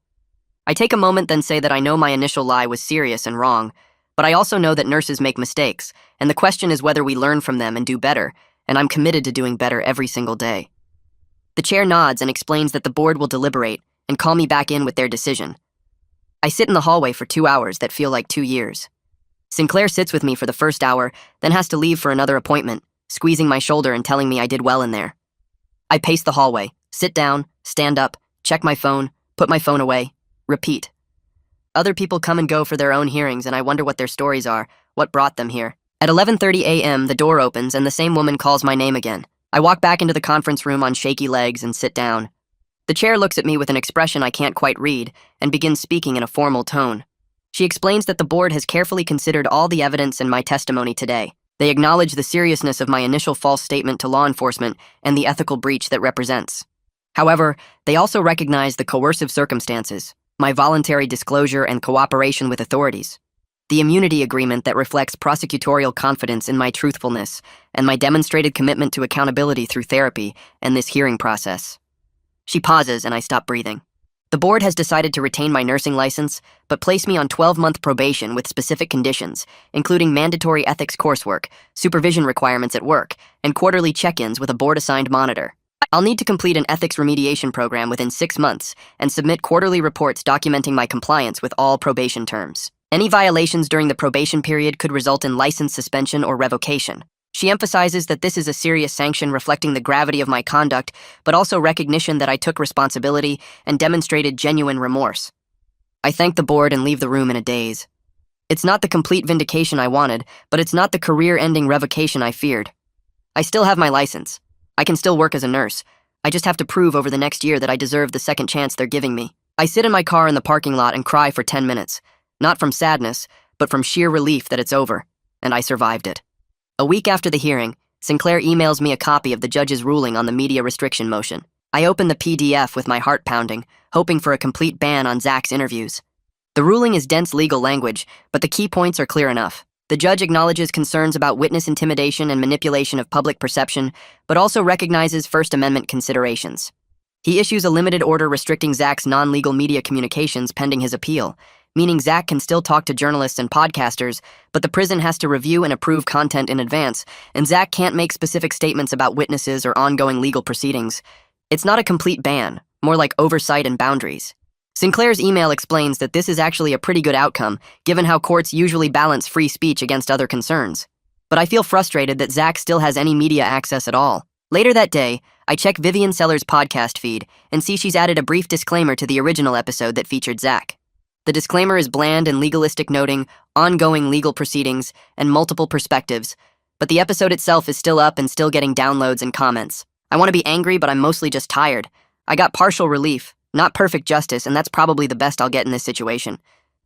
I take a moment, then say that I know my initial lie was serious and wrong, but I also know that nurses make mistakes, and the question is whether we learn from them and do better, and I'm committed to doing better every single day. The chair nods and explains that the board will deliberate and call me back in with their decision. I sit in the hallway for 2 hours that feel like 2 years. Sinclair sits with me for the first hour, then has to leave for another appointment, squeezing my shoulder and telling me I did well in there. I pace the hallway, sit down, stand up, check my phone, put my phone away, repeat. Other people come and go for their own hearings, and I wonder what their stories are, what brought them here. At 11:30 a.m., the door opens and the same woman calls my name again. I walk back into the conference room on shaky legs and sit down. The chair looks at me with an expression I can't quite read and begins speaking in a formal tone. She explains that the board has carefully considered all the evidence in my testimony today. They acknowledge the seriousness of my initial false statement to law enforcement and the ethical breach that represents. However, they also recognize the coercive circumstances, my voluntary disclosure and cooperation with authorities, the immunity agreement that reflects prosecutorial confidence in my truthfulness, and my demonstrated commitment to accountability through therapy and this hearing process. She pauses and I stop breathing. The board has decided to retain my nursing license, but place me on 12-month probation with specific conditions, including mandatory ethics coursework, supervision requirements at work, and quarterly check-ins with a board-assigned monitor. I'll need to complete an ethics remediation program within 6 months and submit quarterly reports documenting my compliance with all probation terms. Any violations during the probation period could result in license suspension or revocation. She emphasizes that this is a serious sanction reflecting the gravity of my conduct, but also recognition that I took responsibility and demonstrated genuine remorse. I thank the board and leave the room in a daze. It's not the complete vindication I wanted, but it's not the career-ending revocation I feared. I still have my license. I can still work as a nurse. I just have to prove over the next year that I deserve the second chance they're giving me. I sit in my car in the parking lot and cry for 10 minutes. Not from sadness, but from sheer relief that it's over, and I survived it. A week after the hearing, Sinclair emails me a copy of the judge's ruling on the media restriction motion. I open the PDF with my heart pounding, hoping for a complete ban on Zach's interviews. The ruling is dense legal language, but the key points are clear enough. The judge acknowledges concerns about witness intimidation and manipulation of public perception, but also recognizes First Amendment considerations. He issues a limited order restricting Zach's non-legal media communications pending his appeal, meaning Zach can still talk to journalists and podcasters, but the prison has to review and approve content in advance, and Zach can't make specific statements about witnesses or ongoing legal proceedings. It's not a complete ban, more like oversight and boundaries. Sinclair's email explains that this is actually a pretty good outcome, given how courts usually balance free speech against other concerns. But I feel frustrated that Zach still has any media access at all. Later that day, I check Vivian Seller's podcast feed and see she's added a brief disclaimer to the original episode that featured Zach. The disclaimer is bland and legalistic, noting ongoing legal proceedings and multiple perspectives, but the episode itself is still up and still getting downloads and comments. I want to be angry, but I'm mostly just tired. I got partial relief. Not perfect justice, and that's probably the best I'll get in this situation.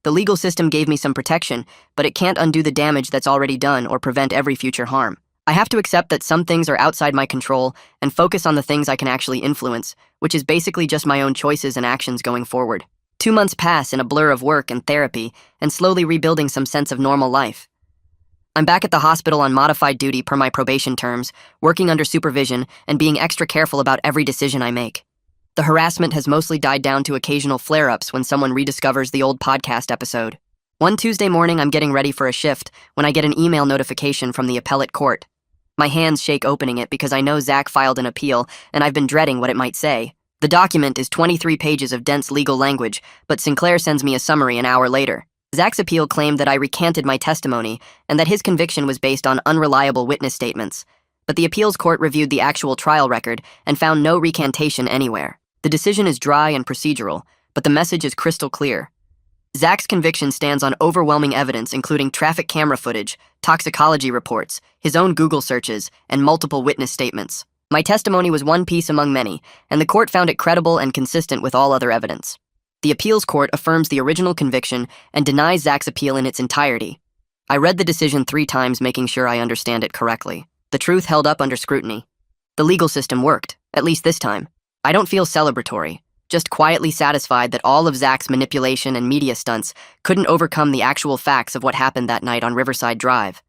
The legal system gave me some protection, but it can't undo the damage that's already done or prevent every future harm. I have to accept that some things are outside my control and focus on the things I can actually influence, which is basically just my own choices and actions going forward. 2 months pass in a blur of work and therapy and slowly rebuilding some sense of normal life. I'm back at the hospital on modified duty per my probation terms, working under supervision and being extra careful about every decision I make. The harassment has mostly died down to occasional flare-ups when someone rediscovers the old podcast episode. One Tuesday morning, I'm getting ready for a shift when I get an email notification from the appellate court. My hands shake opening it because I know Zach filed an appeal and I've been dreading what it might say. The document is 23 pages of dense legal language, but Sinclair sends me a summary an hour later. Zach's appeal claimed that I recanted my testimony and that his conviction was based on unreliable witness statements. But the appeals court reviewed the actual trial record and found no recantation anywhere. The decision is dry and procedural, but the message is crystal clear. Zach's conviction stands on overwhelming evidence, including traffic camera footage, toxicology reports, his own Google searches, and multiple witness statements. My testimony was one piece among many, and the court found it credible and consistent with all other evidence. The appeals court affirms the original conviction and denies Zach's appeal in its entirety. I read the decision 3 times, making sure I understand it correctly. The truth held up under scrutiny. The legal system worked, at least this time. I don't feel celebratory, just quietly satisfied that all of Zach's manipulation and media stunts couldn't overcome the actual facts of what happened that night on Riverside Drive.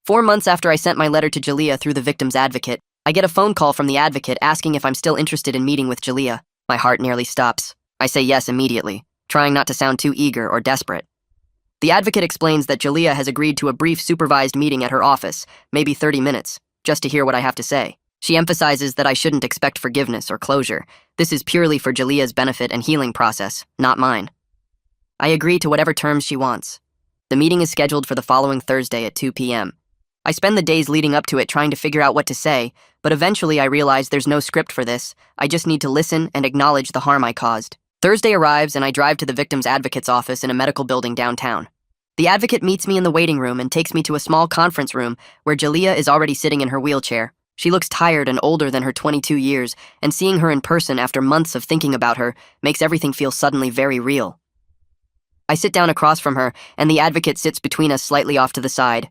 4 months after I sent my letter to Jalea through the victim's advocate, I get a phone call from the advocate asking if I'm still interested in meeting with Jalea. My heart nearly stops. I say yes immediately, trying not to sound too eager or desperate. The advocate explains that Jalea has agreed to a brief supervised meeting at her office, maybe 30 minutes, just to hear what I have to say. She emphasizes that I shouldn't expect forgiveness or closure. This is purely for Jalea's benefit and healing process, not mine. I agree to whatever terms she wants. The meeting is scheduled for the following Thursday at 2 p.m. I spend the days leading up to it trying to figure out what to say, but eventually I realize there's no script for this. I just need to listen and acknowledge the harm I caused. Thursday arrives and I drive to the victim's advocate's office in a medical building downtown. The advocate meets me in the waiting room and takes me to a small conference room where Jalea is already sitting in her wheelchair. She looks tired and older than her 22 years, and seeing her in person after months of thinking about her makes everything feel suddenly very real. I sit down across from her, and the advocate sits between us slightly off to the side.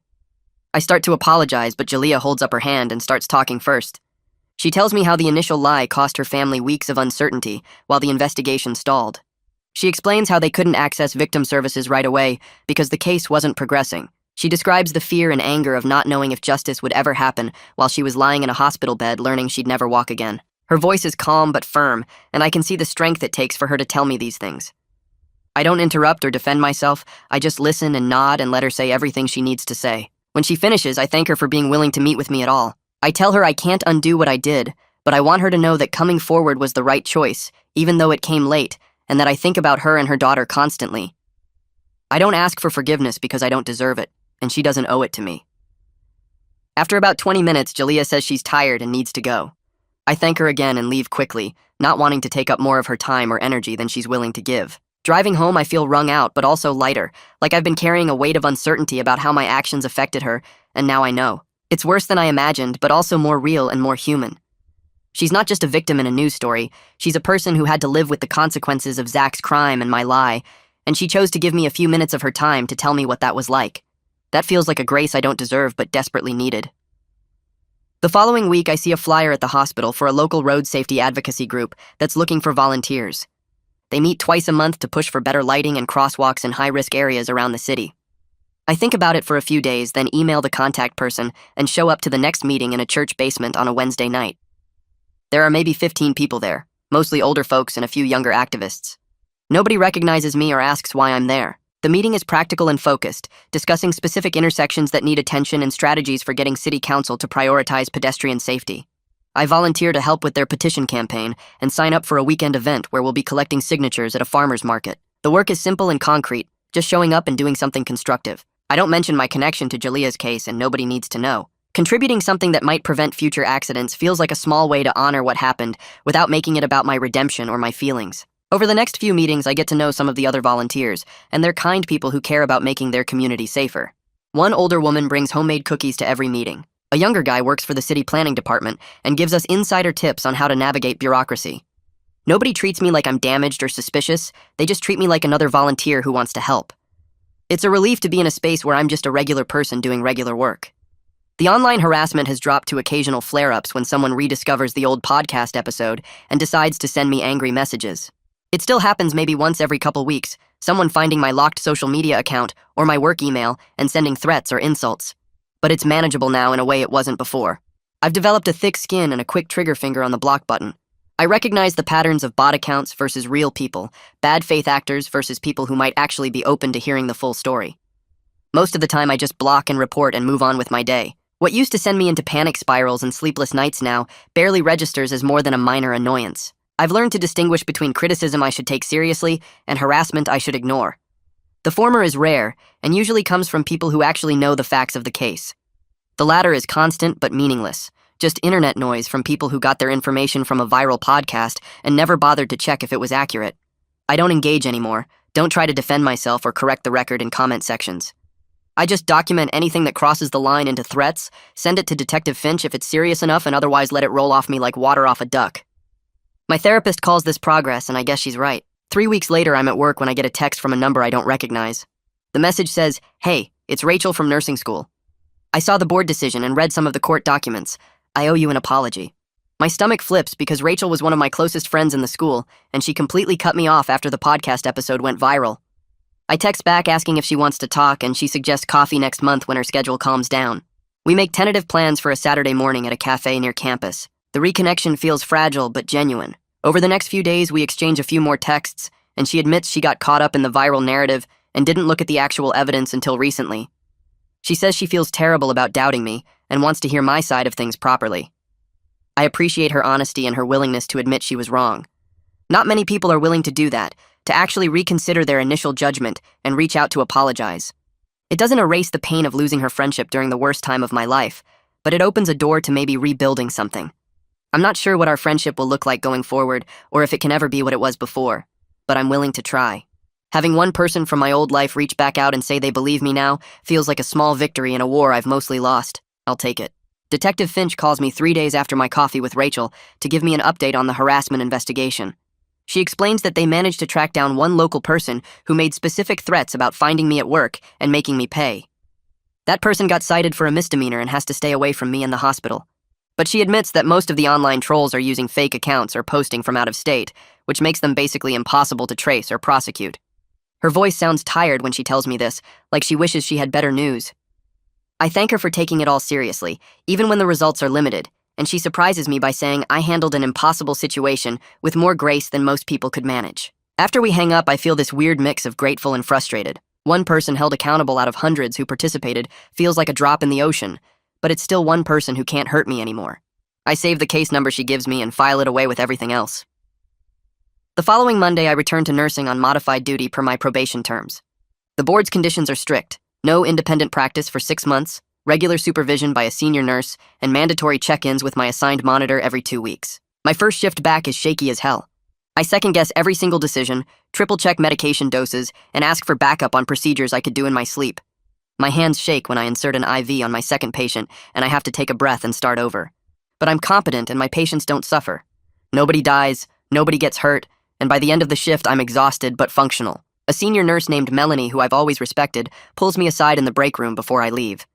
I start to apologize, but Jalea holds up her hand and starts talking first. She tells me how the initial lie cost her family weeks of uncertainty while the investigation stalled. She explains how they couldn't access victim services right away because the case wasn't progressing. She describes the fear and anger of not knowing if justice would ever happen while she was lying in a hospital bed learning she'd never walk again. Her voice is calm but firm, and I can see the strength it takes for her to tell me these things. I don't interrupt or defend myself, I just listen and nod and let her say everything she needs to say. When she finishes, I thank her for being willing to meet with me at all. I tell her I can't undo what I did, but I want her to know that coming forward was the right choice, even though it came late, and that I think about her and her daughter constantly. I don't ask for forgiveness because I don't deserve it, and she doesn't owe it to me. After about 20 minutes, Jalea says she's tired and needs to go. I thank her again and leave quickly, not wanting to take up more of her time or energy than she's willing to give. Driving home, I feel wrung out, but also lighter, like I've been carrying a weight of uncertainty about how my actions affected her, and now I know. It's worse than I imagined, but also more real and more human. She's not just a victim in a news story, she's a person who had to live with the consequences of Zach's crime and my lie, and she chose to give me a few minutes of her time to tell me what that was like. That feels like a grace I don't deserve but desperately needed. The following week, I see a flyer at the hospital for a local road safety advocacy group that's looking for volunteers. They meet twice a month to push for better lighting and crosswalks in high-risk areas around the city. I think about it for a few days, then email the contact person and show up to the next meeting in a church basement on a Wednesday night. There are maybe 15 people there, mostly older folks and a few younger activists. Nobody recognizes me or asks why I'm there. The meeting is practical and focused, discussing specific intersections that need attention and strategies for getting city council to prioritize pedestrian safety. I volunteer to help with their petition campaign and sign up for a weekend event where we'll be collecting signatures at a farmer's market. The work is simple and concrete, just showing up and doing something constructive. I don't mention my connection to Jalia's case, and nobody needs to know. Contributing something that might prevent future accidents feels like a small way to honor what happened without making it about my redemption or my feelings. Over the next few meetings, I get to know some of the other volunteers, and they're kind people who care about making their community safer. One older woman brings homemade cookies to every meeting. A younger guy works for the city planning department and gives us insider tips on how to navigate bureaucracy. Nobody treats me like I'm damaged or suspicious, they just treat me like another volunteer who wants to help. It's a relief to be in a space where I'm just a regular person doing regular work. The online harassment has dropped to occasional flare-ups when someone rediscovers the old podcast episode and decides to send me angry messages. It still happens maybe once every couple weeks, someone finding my locked social media account or my work email and sending threats or insults. But it's manageable now in a way it wasn't before. I've developed a thick skin and a quick trigger finger on the block button. I recognize the patterns of bot accounts versus real people, bad faith actors versus people who might actually be open to hearing the full story. Most of the time I just block and report and move on with my day. What used to send me into panic spirals and sleepless nights now barely registers as more than a minor annoyance. I've learned to distinguish between criticism I should take seriously and harassment I should ignore. The former is rare and usually comes from people who actually know the facts of the case. The latter is constant but meaningless, just internet noise from people who got their information from a viral podcast and never bothered to check if it was accurate. I don't engage anymore, don't try to defend myself or correct the record in comment sections. I just document anything that crosses the line into threats, send it to Detective Finch if it's serious enough, and otherwise let it roll off me like water off a duck. My therapist calls this progress, and I guess she's right. 3 weeks later, I'm at work when I get a text from a number I don't recognize. The message says, "Hey, it's Rachel from nursing school. I saw the board decision and read some of the court documents. I owe you an apology." My stomach flips because Rachel was one of my closest friends in the school, and she completely cut me off after the podcast episode went viral. I text back asking if she wants to talk, and she suggests coffee next month when her schedule calms down. We make tentative plans for a Saturday morning at a cafe near campus. The reconnection feels fragile but genuine. Over the next few days, we exchange a few more texts, and she admits she got caught up in the viral narrative and didn't look at the actual evidence until recently. She says she feels terrible about doubting me and wants to hear my side of things properly. I appreciate her honesty and her willingness to admit she was wrong. Not many people are willing to do that, to actually reconsider their initial judgment and reach out to apologize. It doesn't erase the pain of losing her friendship during the worst time of my life, but it opens a door to maybe rebuilding something. I'm not sure what our friendship will look like going forward or if it can ever be what it was before, but I'm willing to try. Having one person from my old life reach back out and say they believe me now feels like a small victory in a war I've mostly lost. I'll take it. Detective Finch calls me 3 days after my coffee with Rachel to give me an update on the harassment investigation. She explains that they managed to track down one local person who made specific threats about finding me at work and making me pay. That person got cited for a misdemeanor and has to stay away from me in the hospital. But she admits that most of the online trolls are using fake accounts or posting from out of state, which makes them basically impossible to trace or prosecute. Her voice sounds tired when she tells me this, like she wishes she had better news. I thank her for taking it all seriously, even when the results are limited, and she surprises me by saying I handled an impossible situation with more grace than most people could manage. After we hang up, I feel this weird mix of grateful and frustrated. One person held accountable out of hundreds who participated feels like a drop in the ocean, but it's still one person who can't hurt me anymore. I save the case number she gives me and file it away with everything else. The following Monday, I return to nursing on modified duty per my probation terms. The board's conditions are strict: no independent practice for 6 months, regular supervision by a senior nurse, and mandatory check-ins with my assigned monitor every 2 weeks. My first shift back is shaky as hell. I second-guess every single decision, triple-check medication doses, and ask for backup on procedures I could do in my sleep. My hands shake when I insert an IV on my second patient, and I have to take a breath and start over. But I'm competent, and my patients don't suffer. Nobody dies, nobody gets hurt, and by the end of the shift, I'm exhausted but functional. A senior nurse named Melanie, who I've always respected, pulls me aside in the break room before I leave.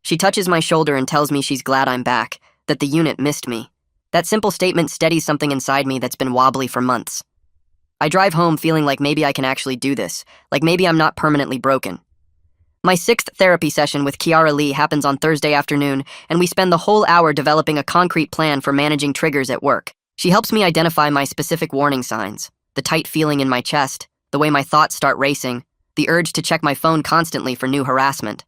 She touches my shoulder and tells me she's glad I'm back, that the unit missed me. That simple statement steadies something inside me that's been wobbly for months. I drive home feeling like maybe I can actually do this, like maybe I'm not permanently broken. My 6th therapy session with Kiara Lee happens on Thursday afternoon, and we spend the whole hour developing a concrete plan for managing triggers at work. She helps me identify my specific warning signs, the tight feeling in my chest, the way my thoughts start racing, the urge to check my phone constantly for new harassment.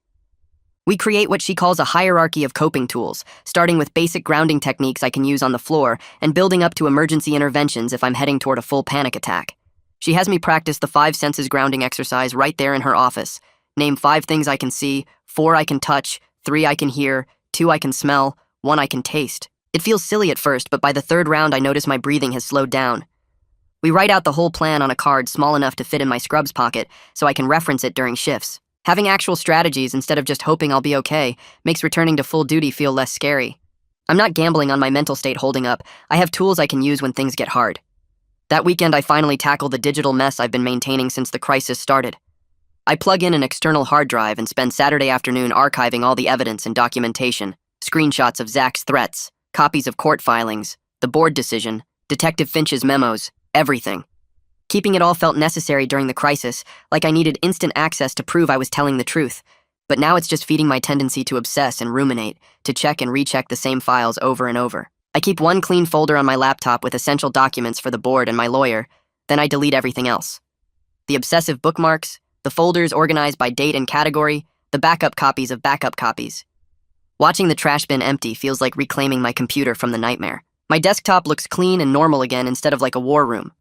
We create what she calls a hierarchy of coping tools, starting with basic grounding techniques I can use on the floor and building up to emergency interventions if I'm heading toward a full panic attack. She has me practice the 5 senses grounding exercise right there in her office. Name 5 things I can see, 4 I can touch, 3 I can hear, 2 I can smell, 1 I can taste. It feels silly at first, but by the 3rd round I notice my breathing has slowed down. We write out the whole plan on a card small enough to fit in my scrubs pocket so I can reference it during shifts. Having actual strategies instead of just hoping I'll be okay makes returning to full duty feel less scary. I'm not gambling on my mental state holding up. I have tools I can use when things get hard. That weekend I finally tackle the digital mess I've been maintaining since the crisis started. I plug in an external hard drive and spend Saturday afternoon archiving all the evidence and documentation, screenshots of Zach's threats, copies of court filings, the board decision, Detective Finch's memos, everything. Keeping it all felt necessary during the crisis, like I needed instant access to prove I was telling the truth. But now it's just feeding my tendency to obsess and ruminate, to check and recheck the same files over and over. I keep one clean folder on my laptop with essential documents for the board and my lawyer, then I delete everything else. The obsessive bookmarks, the folders organized by date and category, the backup copies of backup copies. Watching the trash bin empty feels like reclaiming my computer from the nightmare. My desktop looks clean and normal again instead of like a war room.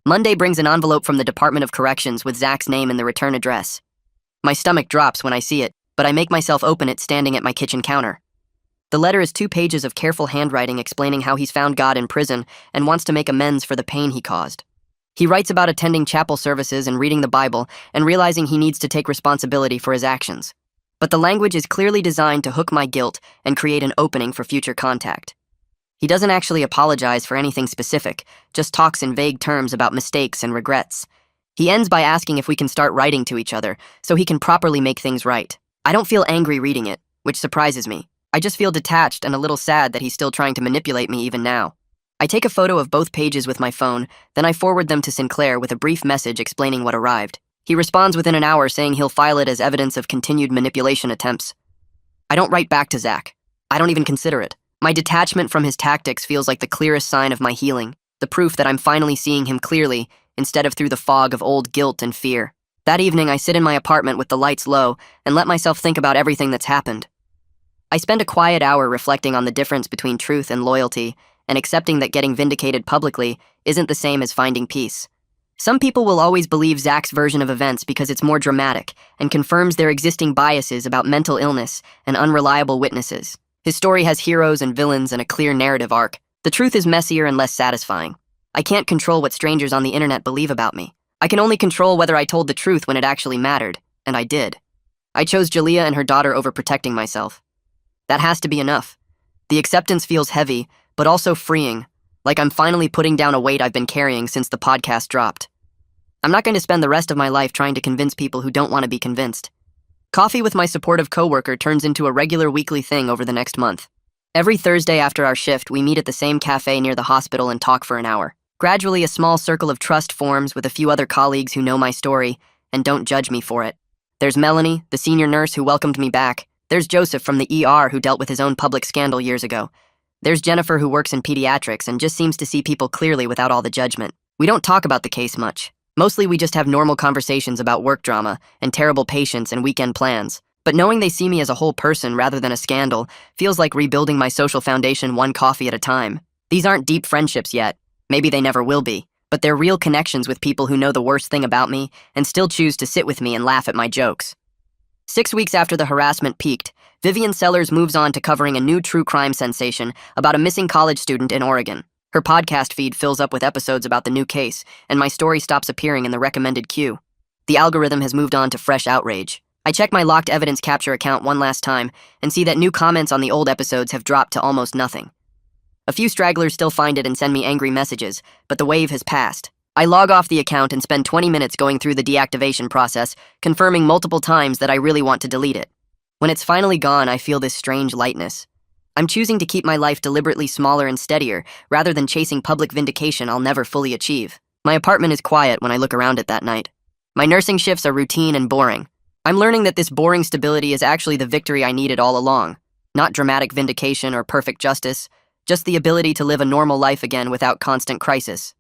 Monday brings an envelope from the Department of Corrections with Zach's name and the return address. My stomach drops when I see it, but I make myself open it standing at my kitchen counter. The letter is 2 pages of careful handwriting explaining how he's found God in prison and wants to make amends for the pain he caused. He writes about attending chapel services and reading the Bible and realizing he needs to take responsibility for his actions. But the language is clearly designed to hook my guilt and create an opening for future contact. He doesn't actually apologize for anything specific, just talks in vague terms about mistakes and regrets. He ends by asking if we can start writing to each other so he can properly make things right. I don't feel angry reading it, which surprises me. I just feel detached and a little sad that he's still trying to manipulate me even now. I take a photo of both pages with my phone, then I forward them to Sinclair with a brief message explaining what arrived. He responds within an hour saying he'll file it as evidence of continued manipulation attempts. I don't write back to Zach. I don't even consider it. My detachment from his tactics feels like the clearest sign of my healing, the proof that I'm finally seeing him clearly instead of through the fog of old guilt and fear. That evening, I sit in my apartment with the lights low and let myself think about everything that's happened. I spend a quiet hour reflecting on the difference between truth and loyalty and accepting that getting vindicated publicly isn't the same as finding peace. Some people will always believe Zach's version of events because it's more dramatic and confirms their existing biases about mental illness and unreliable witnesses. His story has heroes and villains and a clear narrative arc. The truth is messier and less satisfying. I can't control what strangers on the internet believe about me. I can only control whether I told the truth when it actually mattered, and I did. I chose Jalea and her daughter over protecting myself. That has to be enough. The acceptance feels heavy, but also freeing, like I'm finally putting down a weight I've been carrying since the podcast dropped. I'm not going to spend the rest of my life trying to convince people who don't want to be convinced. Coffee with my supportive coworker turns into a regular weekly thing over the next month. Every Thursday after our shift, we meet at the same cafe near the hospital and talk for an hour. Gradually, a small circle of trust forms with a few other colleagues who know my story and don't judge me for it. There's Melanie, the senior nurse who welcomed me back. There's Joseph from the ER who dealt with his own public scandal years ago. There's Jennifer who works in pediatrics and just seems to see people clearly without all the judgment. We don't talk about the case much. Mostly we just have normal conversations about work drama and terrible patients and weekend plans. But knowing they see me as a whole person rather than a scandal feels like rebuilding my social foundation one coffee at a time. These aren't deep friendships yet. Maybe they never will be. But they're real connections with people who know the worst thing about me and still choose to sit with me and laugh at my jokes. 6 weeks after the harassment peaked, Vivian Sellers moves on to covering a new true crime sensation about a missing college student in Oregon. Her podcast feed fills up with episodes about the new case, and my story stops appearing in the recommended queue. The algorithm has moved on to fresh outrage. I check my locked evidence capture account one last time and see that new comments on the old episodes have dropped to almost nothing. A few stragglers still find it and send me angry messages, but the wave has passed. I log off the account and spend 20 minutes going through the deactivation process, confirming multiple times that I really want to delete it. When it's finally gone, I feel this strange lightness. I'm choosing to keep my life deliberately smaller and steadier, rather than chasing public vindication I'll never fully achieve. My apartment is quiet when I look around it that night. My nursing shifts are routine and boring. I'm learning that this boring stability is actually the victory I needed all along. Not dramatic vindication or perfect justice, just the ability to live a normal life again without constant crisis.